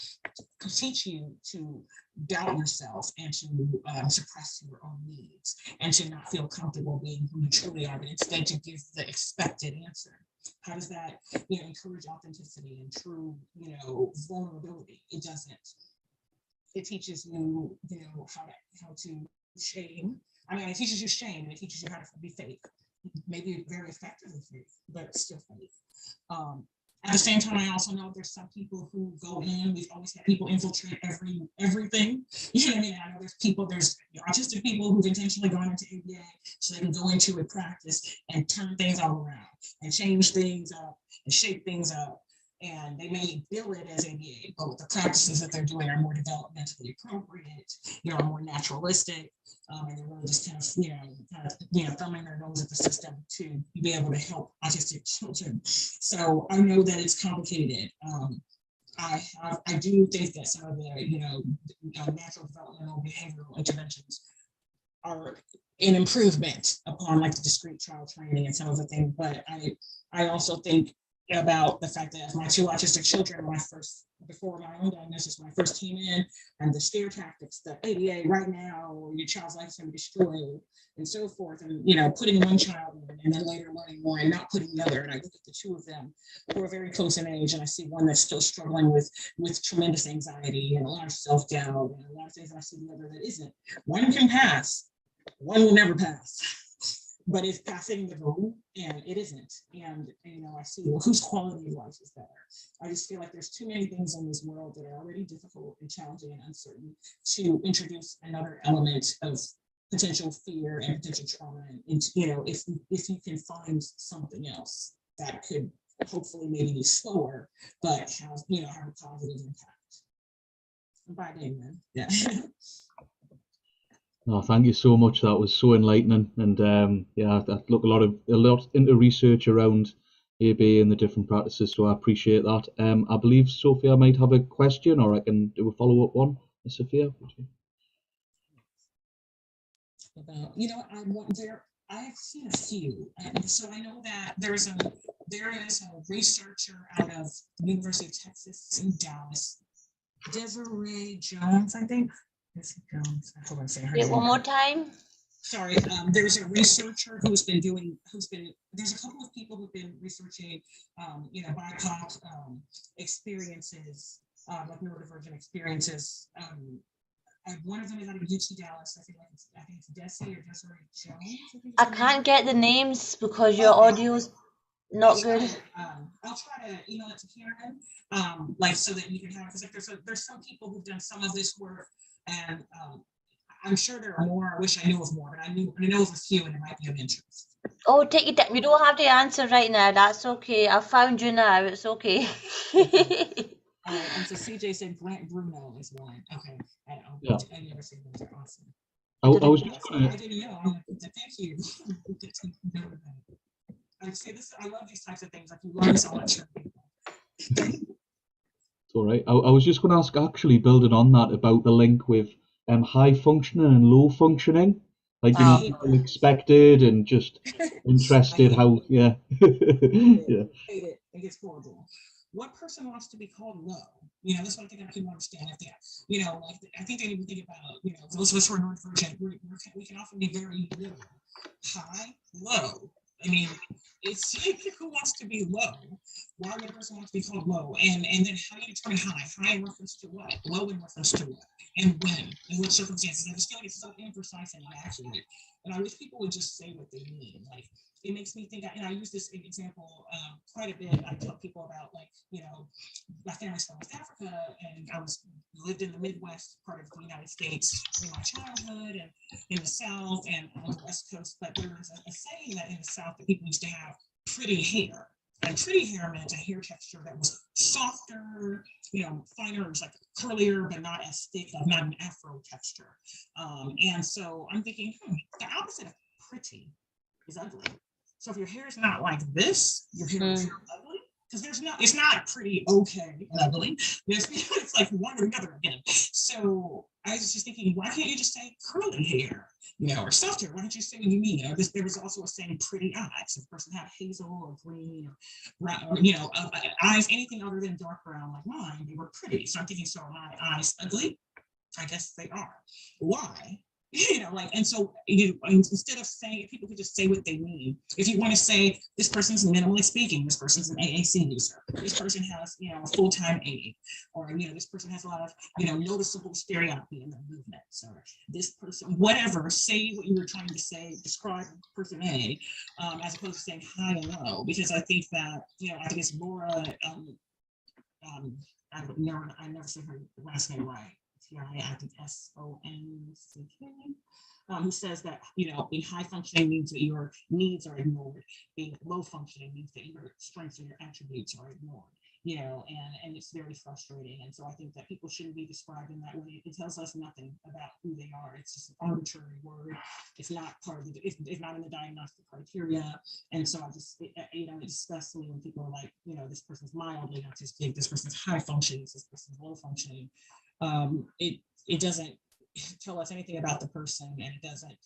teach you to doubt yourself and to suppress your own needs and to not feel comfortable being who you truly are, but instead to give the expected answer? How does that encourage authenticity and true vulnerability? It doesn't. It teaches you how to shame. I mean, it teaches you shame, and it teaches you how to be fake. Maybe very effectively fake, but still fake. At the same time, I also know there's some people who go in. We've always had people infiltrate everything. You know what I mean? I know there's autistic people who've intentionally gone into ABA so they can go into a practice and turn things all around and change things up and shape things up. And they may bill it as ABA, but the practices that they're doing are more developmentally appropriate, more naturalistic, and they're really just kind of thumbing their nose at the system to be able to help autistic children. So I know that it's complicated. I do think that some of the natural developmental behavioral interventions are an improvement upon like the discrete child training and some of the things, but I also think about the fact that my two autistic children, before my own diagnosis, when I first came in, and the scare tactics that ABA right now, or your child's life is going to be destroyed, and so forth, and putting one child in, and then later learning more and not putting the other. And I look at the two of them who are very close in age, and I see one that's still struggling with tremendous anxiety and a lot of self-doubt and a lot of things, and I see the other that isn't. One can pass, one will never pass. But it's passing the rule, and it isn't. And I see, well, whose quality of life is better? I just feel like there's too many things in this world that are already difficult and challenging and uncertain to introduce another element of potential fear and potential trauma. And if you can find something else that could hopefully maybe be slower, but have a positive impact. By day, man. Yeah. Oh, thank you so much. That was so enlightening, and I look a lot into research around ABA and the different practices. So I appreciate that. I believe Sophia might have a question, or I can do a follow-up one. Sophia, I've seen a few, and so I know that there is a researcher out of the University of Texas in Dallas, Desiree Jones, I think. One more time. Sorry, there's a researcher there's a couple of people who've been researching, BIPOC experiences, like neurodivergent experiences. One of them is out of UT Dallas. I think it's Desi or Desiree Jones. I can't get the names because your audio's not good. I'll try to email it to Karen, so that you can have, because there's some people who've done some of this work. And I'm sure there are more. I wish I knew of more, but I know of a few, and it might be of interest. Oh, take your time. You don't have to answer right now. That's okay. I found you now. It's okay. And so CJ said Grant Bruno is one. Okay. Yeah. I never seen those. Are awesome. I was just I didn't know. Thank you. I love these types of things. Like, you learn so much from people. All right. I was just going to ask, actually, building on that, about the link with high functioning and low functioning, like people expected and just interested how, yeah. I hate it. gets horrible. What person wants to be called low? You know, that's what I think I can understand. If they, you know, like I think they need to think about, you know, those of us who are neurodivergent, we can often be very little, high, low. I mean, it's like, who wants to be low? Why would a person want to be called low? And then how do you determine high? High in reference to what? Low in reference to what? And when? In what circumstances? I just feel like it's so imprecise and inaccurate. And I wish people would just say what they mean. Like, it makes me think, and I use this example quite a bit. I tell people about, like, you know, my family's from West Africa, and I lived in the Midwest part of the United States in my childhood, and in the South and on the West Coast. But there's a saying that in the South that people used to have pretty hair. And pretty hair meant a hair texture that was softer, you know, finer, it was like curlier, but not as thick, like not an afro texture. And so I'm thinking, the opposite of pretty is ugly. So if your hair is not like this, your hair is ugly. Because it's not pretty, okay, and ugly. It's like one or the other again. So I was just thinking, why can't you just say curly hair, you know, or soft hair? Why don't you say what you mean? You know, there was also a saying pretty eyes. If a person had hazel or green or brown, or, you know, eyes, anything other than dark brown like mine, they were pretty. So I'm thinking, so are my eyes ugly? I guess they are. Why? You know, like, and so instead of saying, people could just say what they mean. If you want to say this person's minimally speaking, this person's an AAC user, this person has, you know, a full-time aide, or, you know, this person has a lot of, you know, noticeable stereotypy in their movements, or this person, whatever, say what you were trying to say, describe person A, as opposed to saying high and low, because I think that, you know, I guess Laura, I never said her last name right. I think SONCK. He says that, you know, being high functioning means that your needs are ignored. Being low functioning means that your strengths and your attributes are ignored. You know, and it's very frustrating. And so I think that people shouldn't be described in that way. It tells us nothing about who they are. It's just an arbitrary word. It's not part of the, it's not in the diagnostic criteria. And so I just, you know, it disgusts me when people are like, you know, this person's mildly autistic, this person's high functioning, this person's low functioning. It doesn't tell us anything about the person, and it doesn't,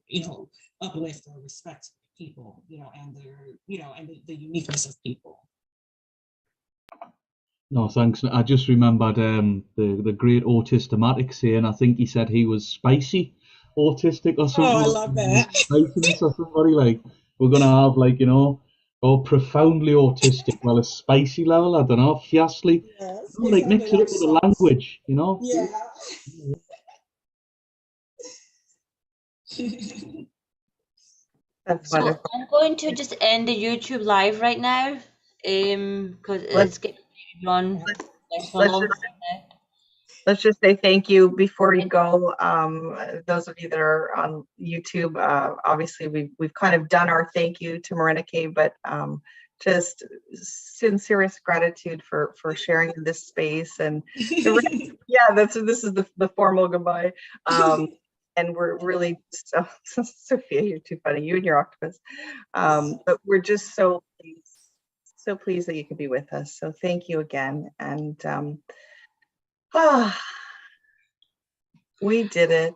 you know, uplift or respect people, you know, and their, you know, and the uniqueness of people. No, thanks. I just remembered the great Autismatic saying, I think he said he was spicy autistic or something. Oh, I love that. Spiciness or somebody, like, we're going to have, like, you know, or profoundly autistic, well, a spicy level, I don't know, fiercely, Yes, you know, like mix it up with the language, you know? Yeah. That's So wonderful. I'm going to just end the YouTube live right now, because it's getting run. Let's just say thank you before you go. Those of you that are on YouTube, obviously we've kind of done our thank you to Morénike, but just sincerest gratitude for sharing in this space. And yeah, this is the formal goodbye. And we're really Sophia, you're too funny, you and your octopus. But we're just so pleased that you could be with us. So thank you again. And we did it.